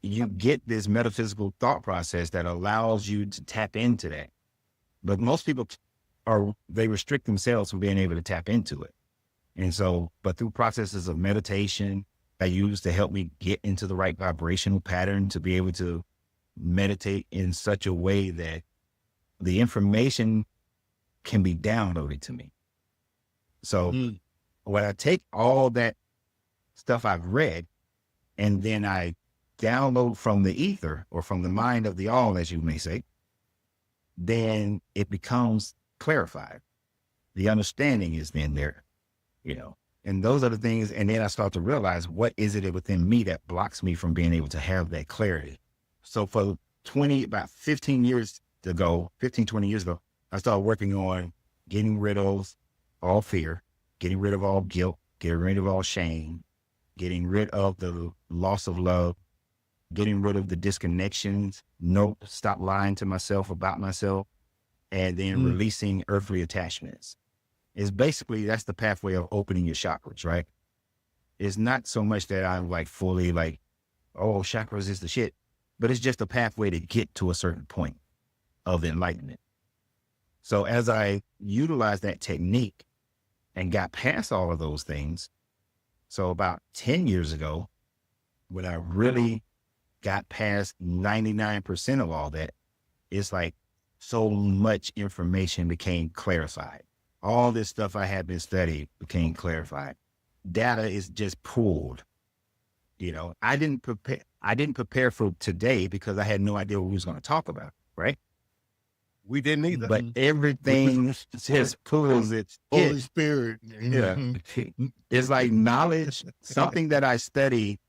You get this metaphysical thought process that allows you to tap into that. But most people they restrict themselves from being able to tap into it. And so, but through processes of meditation I use to help me get into the right vibrational pattern to be able to meditate in such a way that the information can be downloaded to me. So when I take all that stuff I've read, and then I download from the ether or from the mind of the all, as you may say, then it becomes clarified. The understanding is then there, and those are the things. And then I start to realize, what is it within me that blocks me from being able to have that clarity? So for about 15, 20 years ago, I started working on getting rid of all fear, getting rid of all guilt, getting rid of all shame, getting rid of the loss of love, getting rid of the disconnections. Stop lying to myself about myself, and then releasing earthly attachments. It's basically, that's the pathway of opening your chakras, right? It's not so much that I'm like fully like, oh, chakras is the shit, but it's just a pathway to get to a certain point of enlightenment. So as I utilized that technique and got past all of those things, so about 10 years ago, when I really got past 99% of all that, it's like so much information became clarified. All this stuff I had been studying became clarified. Data is just pulled. I didn't prepare for today because I had no idea what we was going to talk about, right? We didn't either. But everything just pulls its Holy Spirit. Yeah. It's like knowledge, something that I studied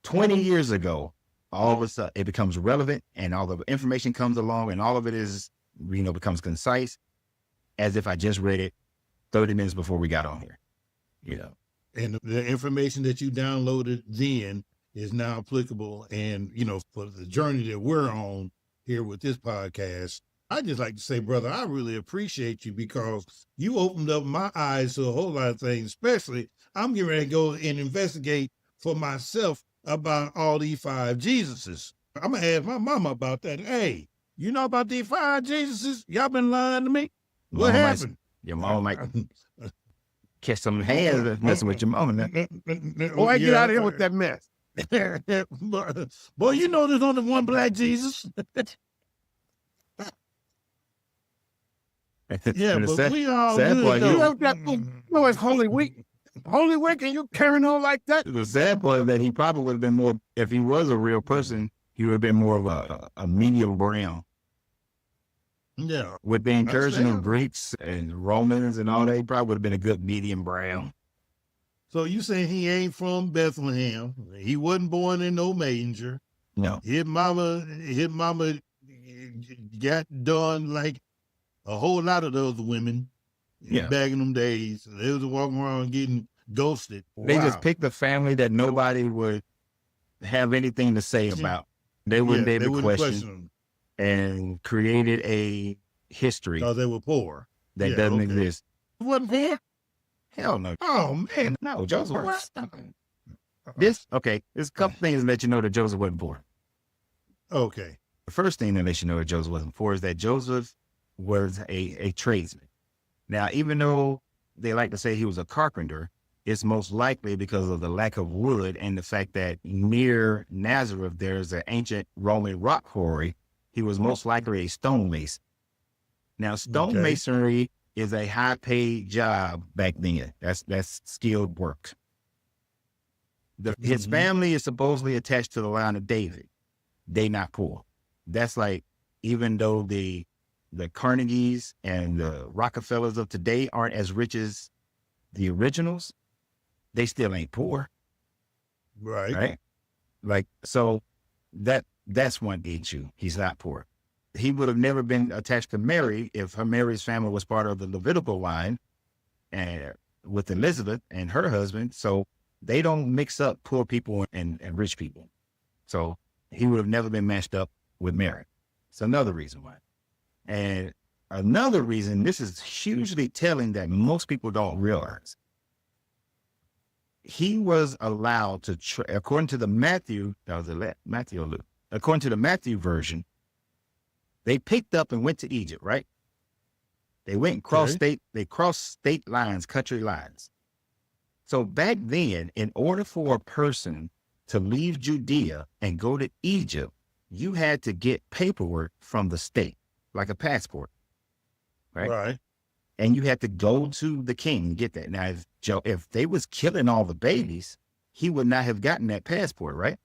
20 years ago, all of a sudden it becomes relevant, and all the information comes along, and all of it is, becomes concise, as if I just read it 30 minutes before we got on here, And the information that you downloaded then is now applicable. And, for the journey that we're on here with this podcast, I just like to say, brother, I really appreciate you, because you opened up my eyes to a whole lot of things. Especially, I'm getting ready to go and investigate for myself about all these 5 Jesuses. I'm going to ask my mama about that. Hey, you know about these 5 Jesuses? Y'all been lying to me? What happened? Your mama might catch some hands messing with your mama. Boy, get out of here with that mess. Boy, there's only one black Jesus. Yeah, but we all good, though. It's Holy Week. Holy Week, and you carrying on like that? The sad part is that he probably would have been more, if he was a real person, he would have been more of a medium brown. Yeah. With the incursion of Greeks and Romans and all that, he probably would have been a good medium brown. So you saying he ain't from Bethlehem? He wasn't born in no manger. No. His mama got done like a whole lot of those women back in them days. They was walking around getting ghosted. They just picked a family that nobody would have anything to say about. They wouldn't be able to question them, and created a history. Because they were poor. That doesn't exist. Wasn't poor? Hell no. Oh, man. No, Joseph. There's a couple things to let you know that Joseph wasn't poor. Okay. The first thing that let you know that Joseph wasn't poor is that Joseph was a tradesman. Now, even though they like to say he was a carpenter, it's most likely because of the lack of wood and the fact that near Nazareth, there's an ancient Roman rock quarry. He was most likely a stonemason. Now, stonemasonry is a high-paid job back then. That's skilled work. His family is supposedly attached to the line of David. They not poor. That's like, even though the Carnegies and the Rockefellers of today aren't as rich as the originals, they still ain't poor. Right. Like, so that's one issue. He's not poor. He would have never been attached to Mary if Mary's family was part of the Levitical line and with Elizabeth and her husband. So they don't mix up poor people and rich people. So he would have never been matched up with Mary. It's another reason why. And another reason, this is hugely telling that most people don't realize. He was allowed to, according to the Matthew, Matthew or Luke, according to the Matthew version, they picked up and went to Egypt, right? They went and crossed state lines, country lines. So back then, in order for a person to leave Judea and go to Egypt, you had to get paperwork from the state, like a passport, right? And you had to go to the king to get that. Now, if they was killing all the babies, he would not have gotten that passport, right?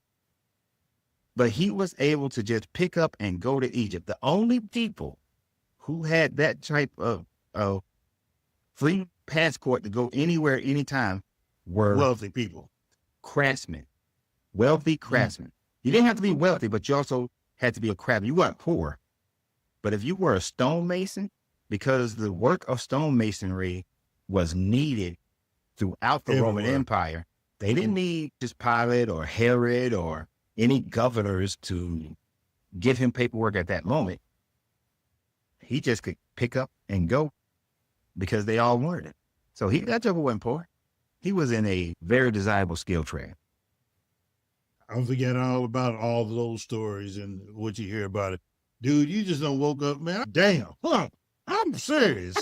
But he was able to just pick up and go to Egypt. The only people who had that type of free passport to go anywhere, anytime, were Wealthy people. craftsmen, wealthy craftsmen. You didn't have to be wealthy, but you also had to be a craftsman. You weren't poor. But if you were a stonemason, because the work of stonemasonry was needed throughout the Roman Empire, they didn't need just Pilate or Herod or any governors to give him paperwork at that moment. He just could pick up and go because they all wanted it. So that joker wasn't poor. He was in a very desirable skill trade. I'm forgetting all about all of those stories and what you hear about it. Dude, you just don't woke up, man. Damn. Huh. I'm serious.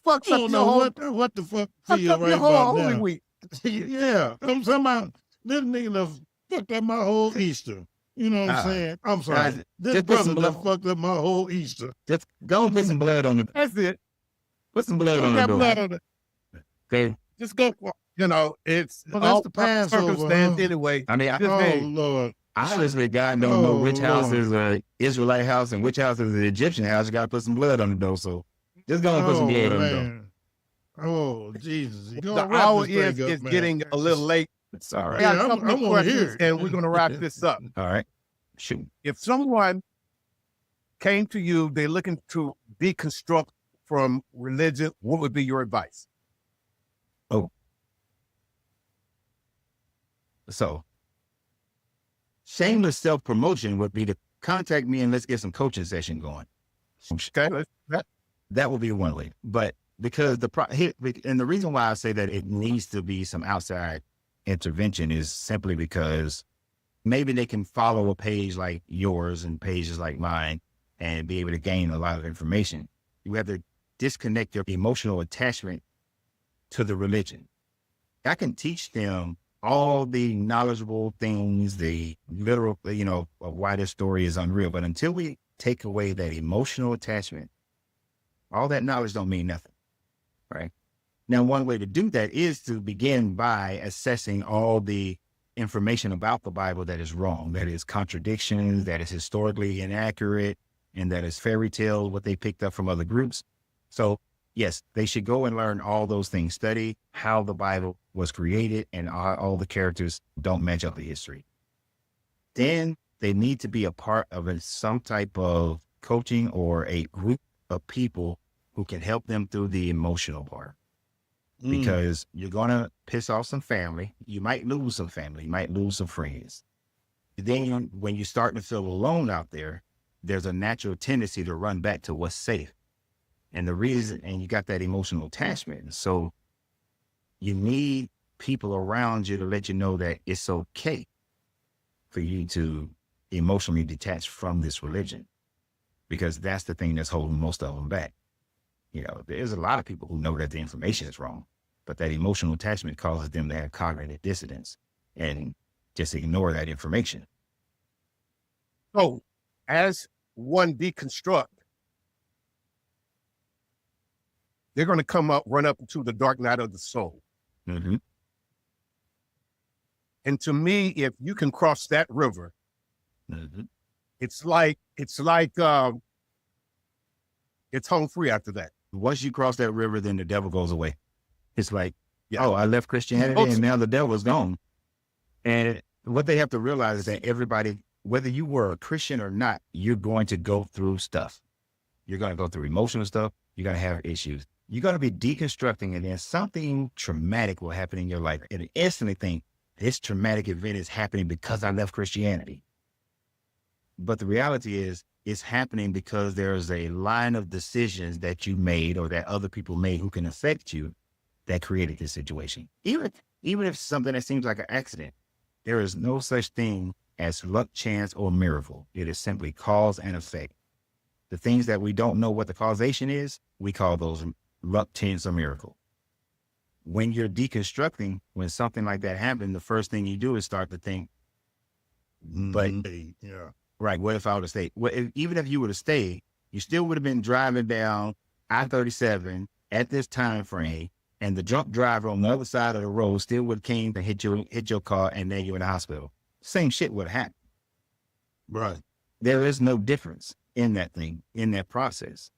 Fuck I don't know what the fuck feel right about now. Week. Yeah. I'm talking about this nigga done fucked up my whole Easter. You know what I'm saying? I'm sorry. This brother done fucked up my whole Easter. Just go and put some blood on the. That's it. Put some blood on the door. Blood on it. Okay. Just go. You know, it's Well, that's all the Passover, circumstance huh? anyway. I mean, Oh, Lord. honestly, God don't know which house Lord. is an Israelite house and which house is an Egyptian house. You got to put some blood on the door. So just go and put some blood on the door. Man. Oh, Jesus. You The gonna wrap hour this thing is up, man. getting a little late. It's all right. Yeah, We got a couple I of wanna hear questions, it. and we're going to wrap this up. All right. Shoot. If someone came to you, they're looking to deconstruct from religion, what would be your advice? So shameless self-promotion would be to contact me and let's get some coaching session going. Okay, That will be one way. But because and the reason why I say that it needs to be some outside intervention is simply because maybe they can follow a page like yours and pages like mine and be able to gain a lot of information. You have to disconnect your emotional attachment to the religion. I can teach them all the knowledgeable things, the literal, of why this story is unreal. But until we take away that emotional attachment, all that knowledge don't mean nothing, right? Now, one way to do that is to begin by assessing all the information about the Bible that is wrong, that is contradictions, that is historically inaccurate, and that is fairy tale, what they picked up from other groups. So yes, they should go and learn all those things, study how the Bible was created and all the characters don't match up the history. Then they need to be a part of some type of coaching or a group of people who can help them through the emotional part. Because you're going to piss off some family. You might lose some family. You might lose some friends. Then when you start to feel alone out there, there's a natural tendency to run back to what's safe. And you got that emotional attachment. So you need people around you to let you know that it's okay for you to emotionally detach from this religion, because that's the thing that's holding most of them back. There's a lot of people who know that the information is wrong, but that emotional attachment causes them to have cognitive dissonance and just ignore that information. So as one deconstruct, they're going to run up into the dark night of the soul. Mm-hmm. And to me, if you can cross that river, Mm-hmm. it's home free after that. Once you cross that river, then the devil goes away. It's like, Yeah. oh, I left Christianity and now the devil's gone. And what they have to realize is that everybody, whether you were a Christian or not, you're going to go through stuff. You're going to go through emotional stuff. You're going to have issues. You're going to be deconstructing, and then something traumatic will happen in your life. And you instantly think, this traumatic event is happening because I left Christianity. But the reality is, it's happening because there's a line of decisions that you made or that other people made who can affect you that created this situation. Even if something that seems like an accident, there is no such thing as luck, chance, or miracle. It is simply cause and effect. The things that we don't know what the causation is, we call those luck, chance, or miracle. When you're deconstructing, when something like that happens, the first thing you do is start to think, but yeah. right, what if I would have stayed? Well, even if you would have stayed, you still would have been driving down I-37 at this time frame, and the drunk driver on the other side of the road still would have came to hit your car, and then you're in the hospital. Same shit would have happened. Right. There is no difference in that thing, in that process.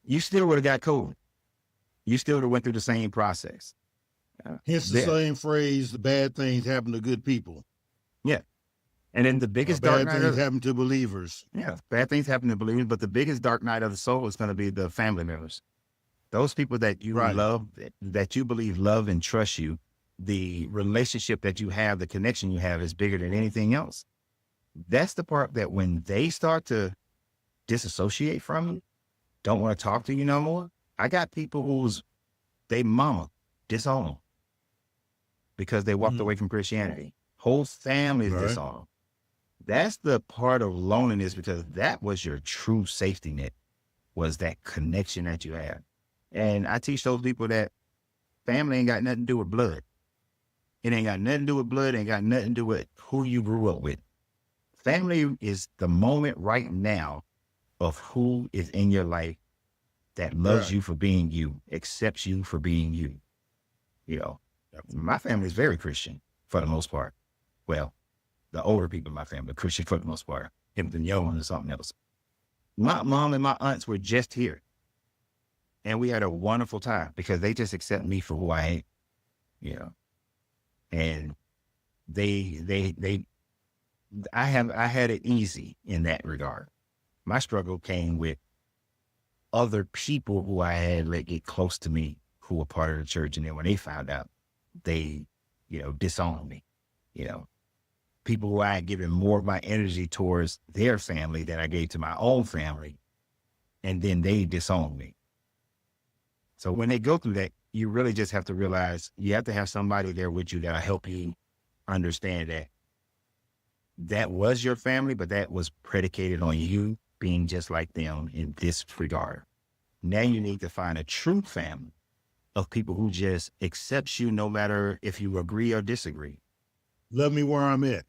You still would have got COVID. You still would have went through the same process. Hence the same phrase, the bad things happen to good people. Yeah. And then the biggest bad dark night things happen to believers. Yeah, bad things happen to believers, but the biggest dark night of the soul is going to be the family members. Those people that you love, that you believe love and trust you, the relationship that you have, the connection you have is bigger than anything else. That's the part that when they start to disassociate from you, don't want to talk to you no more. I got people whose they mama disown them because they walked away from Christianity. Whole families disown them. That's the part of loneliness, because that was your true safety net, was that connection that you had. And I teach those people that family ain't got nothing to do with blood. It ain't got nothing to do with blood. Ain't got nothing to do with who you grew up with. Family is the moment right now of who is in your life that loves you for being you, accepts you for being you. You know, my family is very Christian for the most part. Well, the older people in my family are Christian for the most part. Him and young or something else. My mom and my aunts were just here. And we had a wonderful time because they just accept me for who I am, you know. And I had it easy in that regard. My struggle came with other people who I had let get close to me who were part of the church. And then when they found out, they, you know, disowned me, you know. People who I had given more of my energy towards their family than I gave to my own family. And then they disowned me. So when they go through that, you really just have to realize you have to have somebody there with you that'll help you understand that that was your family, but that was predicated on you being just like them in this regard. Now you need to find a true family of people who just accepts you no matter if you agree or disagree. Love me where I'm at.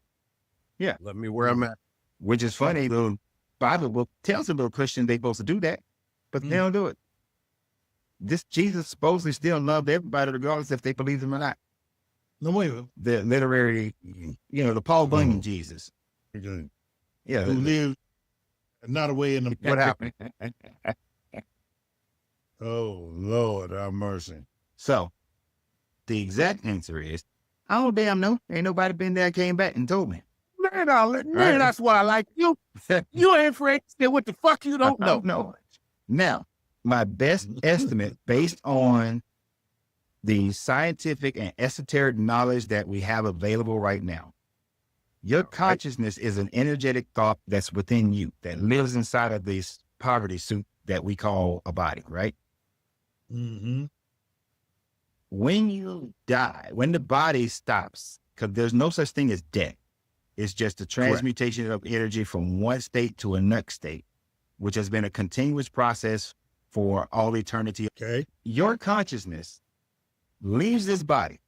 Yeah. Love me where I'm at. Which is funny. The Bible book tells a little Christian they're supposed to do that, but they don't do it. This Jesus supposedly still loved everybody regardless if they believed him or not. No, wait. The literary, you know, the Paul Bunyan Jesus. Yeah. Who lived not away in the... What happened? Oh, Lord, have mercy. So the exact answer is, I don't damn know. Ain't nobody been there, came back and told me. Man, that's why I like you. You ain't afraid to say what the fuck you don't know. No. Now, my best estimate based on the scientific and esoteric knowledge that we have available right now, your consciousness is an energetic thought that's within you, that lives inside of this poverty suit that we call a body, right? Mm-hmm. When you die, when the body stops, because there's no such thing as death. It's just a transmutation of energy from one state to a next state, which has been a continuous process for all eternity. Okay. Your consciousness leaves this body.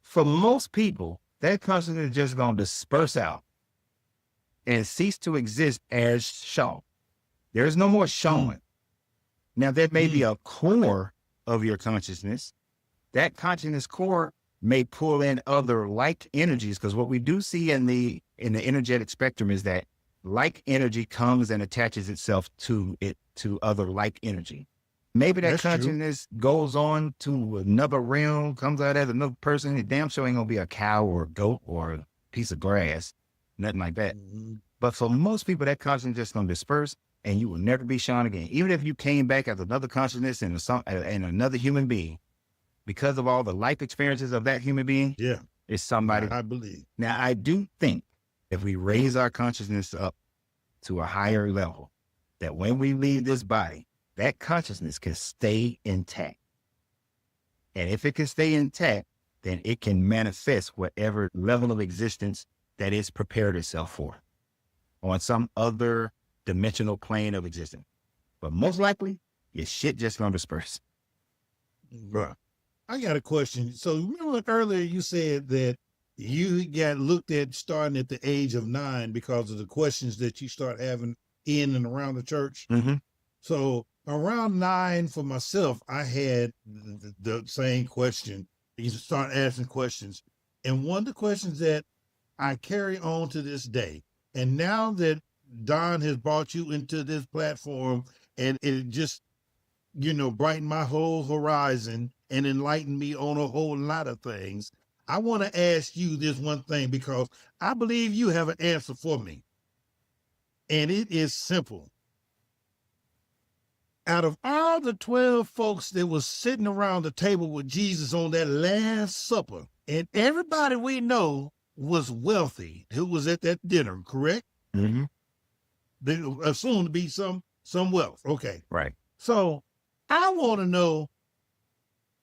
For most people, that consciousness is just going to disperse out and cease to exist as shown. There's no more showing. Now, there may be a core of your consciousness. That consciousness core may pull in other like energies, because what we do see in the energetic spectrum is that like energy comes and attaches itself to other like energy. Maybe that consciousness goes on to another realm, comes out as another person. It damn sure ain't gonna be a cow or a goat or a piece of grass, nothing like that. But for most people, that consciousness is just gonna disperse and you will never be shown again. Even if you came back as another consciousness and another human being, because of all the life experiences of that human being, it's somebody. I believe. Now, I do think if we raise our consciousness up to a higher level, that when we leave this body, that consciousness can stay intact. And if it can stay intact, then it can manifest whatever level of existence that it's prepared itself for on some other dimensional plane of existence. But most likely, your shit just gonna disperse. Bruh. I got a question. So remember earlier you said that you got looked at starting at the age of 9 because of the questions that you start having in and around the church. Mm-hmm. So around 9 for myself, I had the same question. You start asking questions. And one of the questions that I carry on to this day, and now that Don has brought you into this platform and it just, brightened my whole horizon and enlightened me on a whole lot of things, I want to ask you this one thing because I believe you have an answer for me. And it is simple. Out of all the 12 folks that was sitting around the table with Jesus on that Last Supper, and everybody we know was wealthy who was at that dinner, correct? Mm-hmm. They assumed to be some wealth. Okay. Right. So I want to know,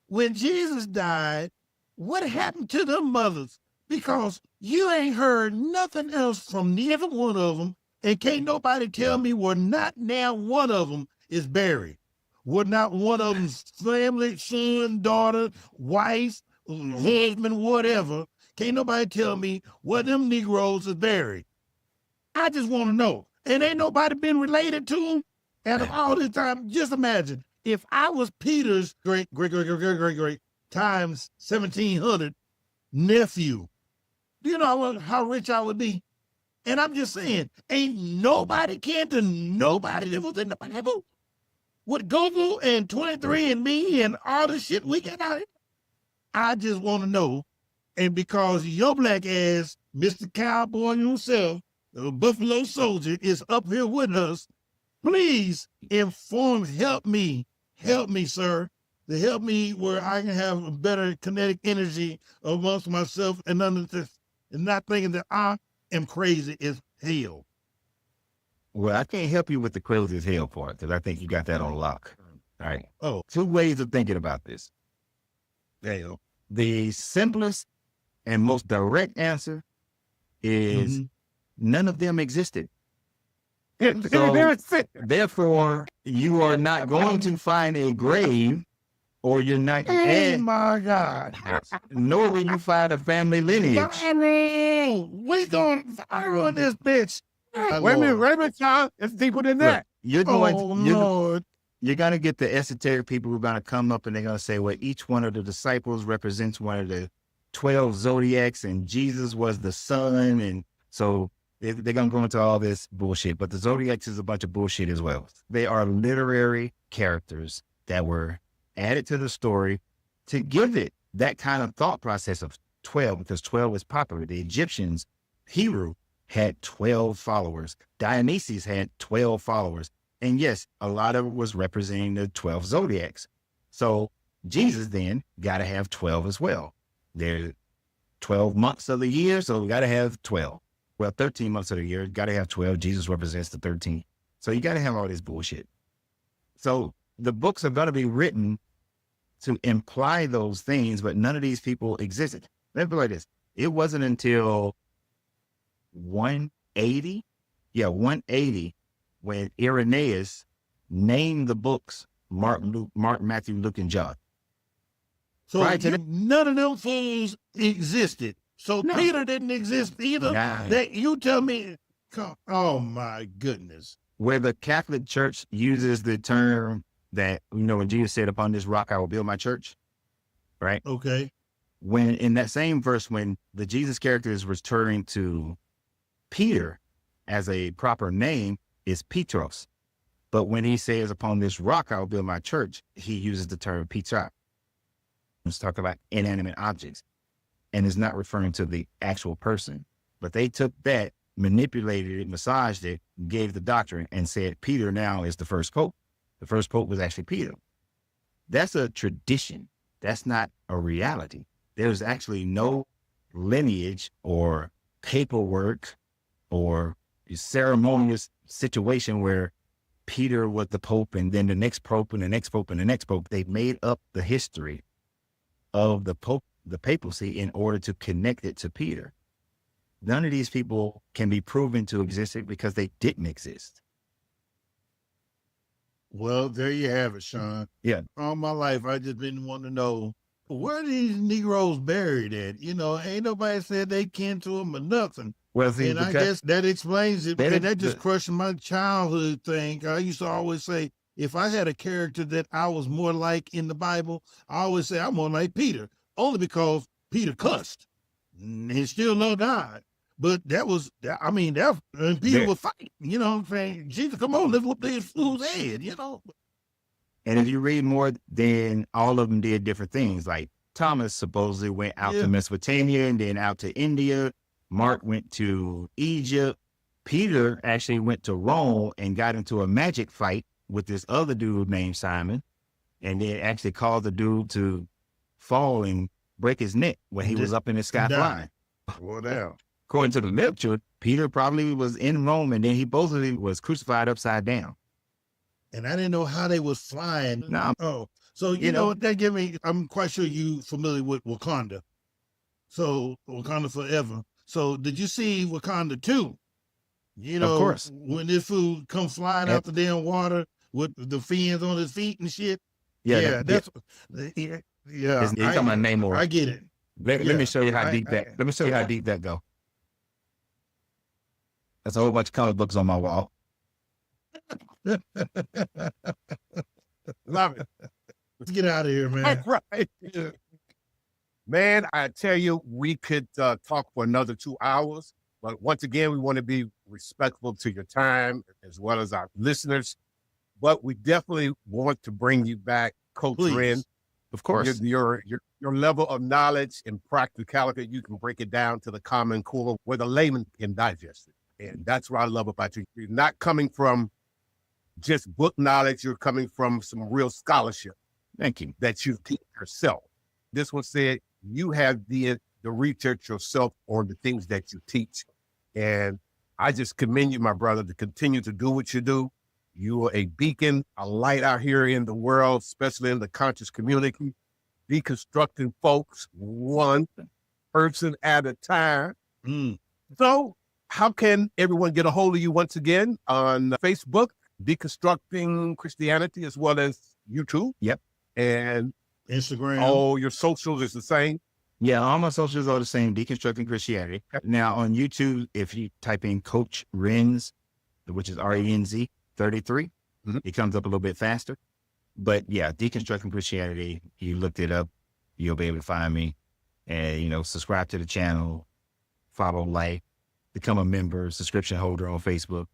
when Jesus died, what happened to them mothers? Because you ain't heard nothing else from neither one of them, and can't nobody tell me where not now one of them is buried. Where not one of them's family, son, daughter, wife, husband, whatever. Can't nobody tell me where them Negroes is buried. I just want to know. And ain't nobody been related to them. And of all this time, just imagine if I was Peter's great times 1700 nephew. Do you know how rich I would be? And I'm just saying, ain't nobody can to nobody that was in the Bible. With Google and 23andMe and all the shit we got out here. I just want to know. And because your black ass, Mr. Cowboy himself, the Buffalo Soldier, is up here with us, please help me, sir, to help me where I can have a better kinetic energy amongst myself and not thinking that I am crazy as hell. Well, I can't help you with the crazy as hell part because I think you got that on lock. All right. Oh. 2 ways of thinking about this. Hell. The simplest and most direct answer is none of them existed. So, therefore, you are not going to find a grave, or you're not, Oh my God. nor will you find a family lineage. We going fire on this bitch. Wait a minute, John. It's deeper than that. Look, Lord. you're going to get the esoteric people who are going to come up and they're going to say, well, each one of the disciples represents one of the 12 zodiacs and Jesus was the sun. And so they're going to go into all this bullshit. But the zodiacs is a bunch of bullshit as well. They are literary characters that were added to the story to give it that kind of thought process of 12, because 12 is popular. The Egyptians, Hero, had 12 followers. Dionysius had 12 followers. And yes, a lot of it was representing the 12 zodiacs. So Jesus then got to have 12 as well. There's 12 months of the year, so we got to have 12. Well, 13 months of the year, got to have 12. Jesus represents the 13. So you got to have all this bullshit. So the books are going to be written to imply those things, but none of these people existed. Let me put it like this. It wasn't until 180, when Irenaeus named the books Mark, Matthew, Luke, and John. So none of them fools existed. So no. Peter didn't exist either. Nah. That you tell me. Oh my goodness. Where the Catholic Church uses the term that, when Jesus said, upon this rock I will build my church, right? Okay. When in that same verse, when the Jesus character is referring to Peter as a proper name, is Petros. But when he says, upon this rock I will build my church, he uses the term Petra. Let's talk about inanimate objects. And is not referring to the actual person. But they took that, manipulated it, massaged it, gave the doctrine, and said Peter now is the first pope. The first pope was actually Peter. That's a tradition. That's not a reality. There's actually no lineage or paperwork or ceremonious situation where Peter was the pope and then the next pope and the next pope and the next pope. They made up the history of the pope, the papacy, in order to connect it to Peter. None of these people can be proven to exist because they didn't exist. Well, there you have it, Sean. Yeah. All my life, I just been wanting to know, where are these Negroes buried at? Ain't nobody said they kin to them or nothing. Well, see, And I guess that explains it. And that just crushed my childhood thing. I used to always say, if I had a character that I was more like in the Bible, I always say I'm more like Peter, only because Peter cussed and he still loved God. But that was, I mean, that and Peter was fighting, you know what I'm saying? Jesus, come on, let's whoop this fool's head, you know? And if you read more, then all of them did different things. Like Thomas supposedly went out to Mesopotamia and then out to India. Mark went to Egypt. Peter actually went to Rome and got into a magic fight with this other dude named Simon. And then actually caused the dude to fall and break his neck when he was up in the sky flying. Well, down. According to the literature, Peter probably was in Rome and then he supposedly was crucified upside down. And I didn't know how they was flying. No. Oh, so you know what that give me? I'm quite sure you familiar with Wakanda. So Wakanda Forever. So did you see Wakanda 2? You know, of course. When this fool come flying out the damn water with the fins on his feet and shit. Yeah, that's You're talking about Namor. I get it. Let me show you how deep that. Let me show you how deep that go. That's a whole bunch of comic books on my wall. Love it. Let's get out of here, man. Right. Man, I tell you, we could talk for another 2 hours, but once again, we want to be respectful to your time as well as our listeners. But we definitely want to bring you back, Coach Renz. Of course. Your level of knowledge and practicality, you can break it down to the common core where the layman can digest it. And that's what I love about you. You're not coming from just book knowledge. You're coming from some real scholarship. Thank you. That you teach yourself. This one said you have the research yourself on the things that you teach. And I just commend you, my brother, to continue to do what you do. You are a beacon, a light out here in the world, especially in the conscious community, deconstructing folks one person at a time. So how can everyone get a hold of you once again on Facebook, Deconstructing Christianity, as well as YouTube? Yep. And Instagram. All your socials is the same? Yeah, all my socials are the same, Deconstructing Christianity. Now on YouTube, if you type in Coach Renz, which is RENZ 33, it comes up a little bit faster. But yeah, Deconstructing Christianity, you looked it up, you'll be able to find me. And, subscribe to the channel, follow, like, become a member, subscription holder on Facebook.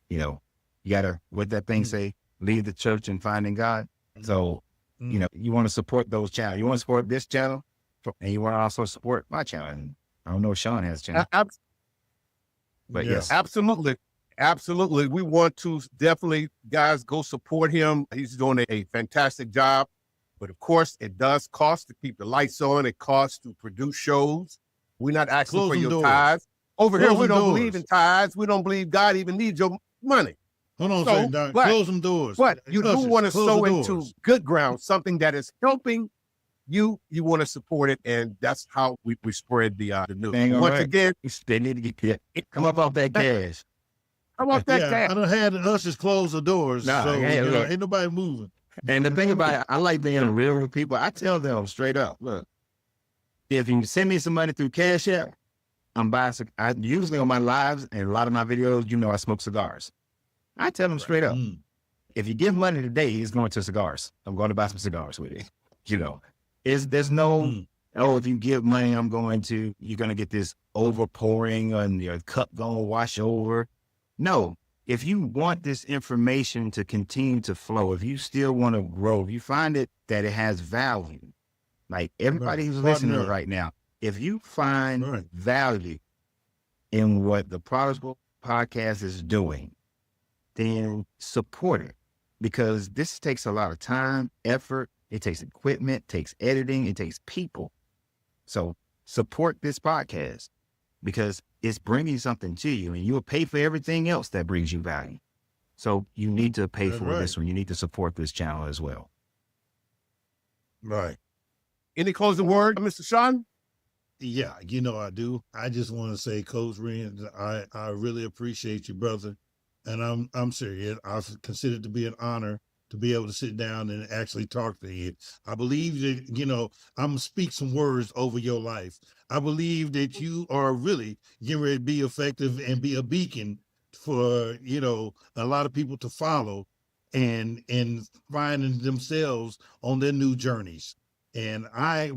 You gotta, what that thing say, leave the church and finding God. So, you want to support those channels. You want to support this channel, and you want to also support my channel. And I don't know if Sean has a channel. But yes. Absolutely. Absolutely. We want to definitely, guys, go support him. He's doing a fantastic job. But of course, it does cost to keep the lights on. It costs to produce shows. We're not asking for your tithes. Over here, we don't believe in tithes. We don't believe God even needs your money. Hold on a second, Doc. Close them doors. But you do want to sow into good ground, something that is helping you. You want to support it, and that's how we spread the news. Once again, they need to get come up off that cash. Come off that cash. I done had the ushers close the doors, so ain't nobody moving. And the thing about it, I like being real with people. I tell them straight up, look, if you send me some money through Cash App, I'm buying. I usually on my lives and a lot of my videos, I smoke cigars. I tell them straight up, if you give money today, it's going to cigars. I'm going to buy some cigars with it. There's no, if you give money, you're going to get this overpouring and your cup going to wash over. No, if you want this information to continue to flow, if you still want to grow, if you find that it has value, like everybody who's listening right now, if you find value in what the Prodigal Podcast is doing, then support it, because this takes a lot of time, effort. It takes equipment, takes editing, it takes people. So support this podcast because it's bringing something to you, and you'll pay for everything else that brings you value. So you need to pay for this one. You need to support this channel as well. Right. Any closing word, Mr. Sean? Yeah, I do. I just want to say, Coach Renz, I really appreciate you, brother. And I'm serious. I consider it to be an honor to be able to sit down and actually talk to you. I believe that, you know, I'm going to speak some words over your life. I believe that you are really getting ready to be effective and be a beacon for, you know, a lot of people to follow and finding themselves on their new journeys. And I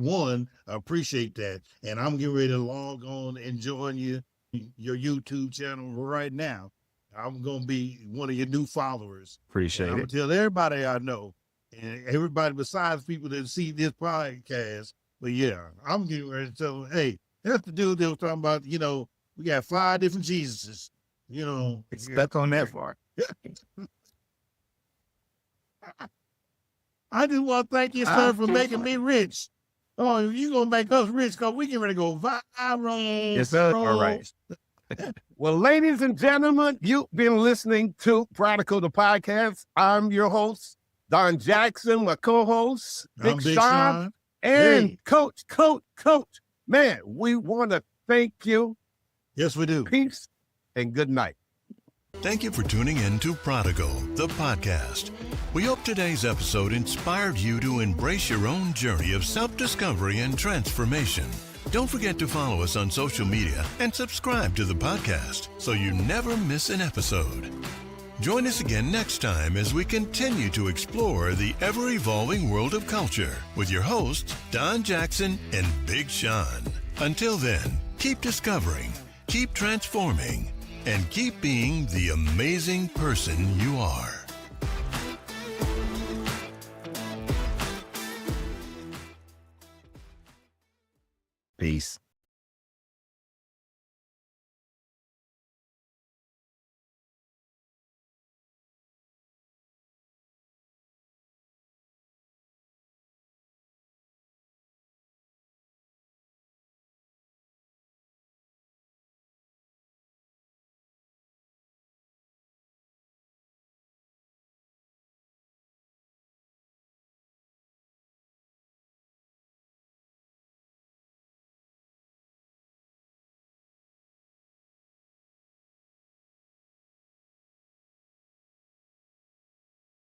appreciate that. And I'm getting ready to log on and join your YouTube channel right now. I'm going to be one of your new followers. Appreciate I'm it. going to tell everybody I know and everybody besides people that see this podcast. But yeah, I'm getting ready to tell them, hey, that's the dude that was talking about, you know, we got 5 different Jesuses, you know. Stuck on that part. I just want to thank you, sir, for making me rich. Oh, you going to make us rich because we get ready to go viral. Yes, sir. All right. Well, ladies and gentlemen, you've been listening to Prodigal the Podcast. I'm your host, Don Jackson, my co-host, I'm Big Sean. and Hey. Coach. Man, we want to thank you. Yes, we do. Peace and good night. Thank you for tuning in to Prodigal, the podcast. We hope today's episode inspired you to embrace your own journey of self-discovery and transformation. Don't forget to follow us on social media and subscribe to the podcast so you never miss an episode. Join us again next time as we continue to explore the ever-evolving world of culture with your hosts, Don Jackson and Big Sean. Until then, keep discovering, keep transforming, and keep being the amazing person you are. Peace.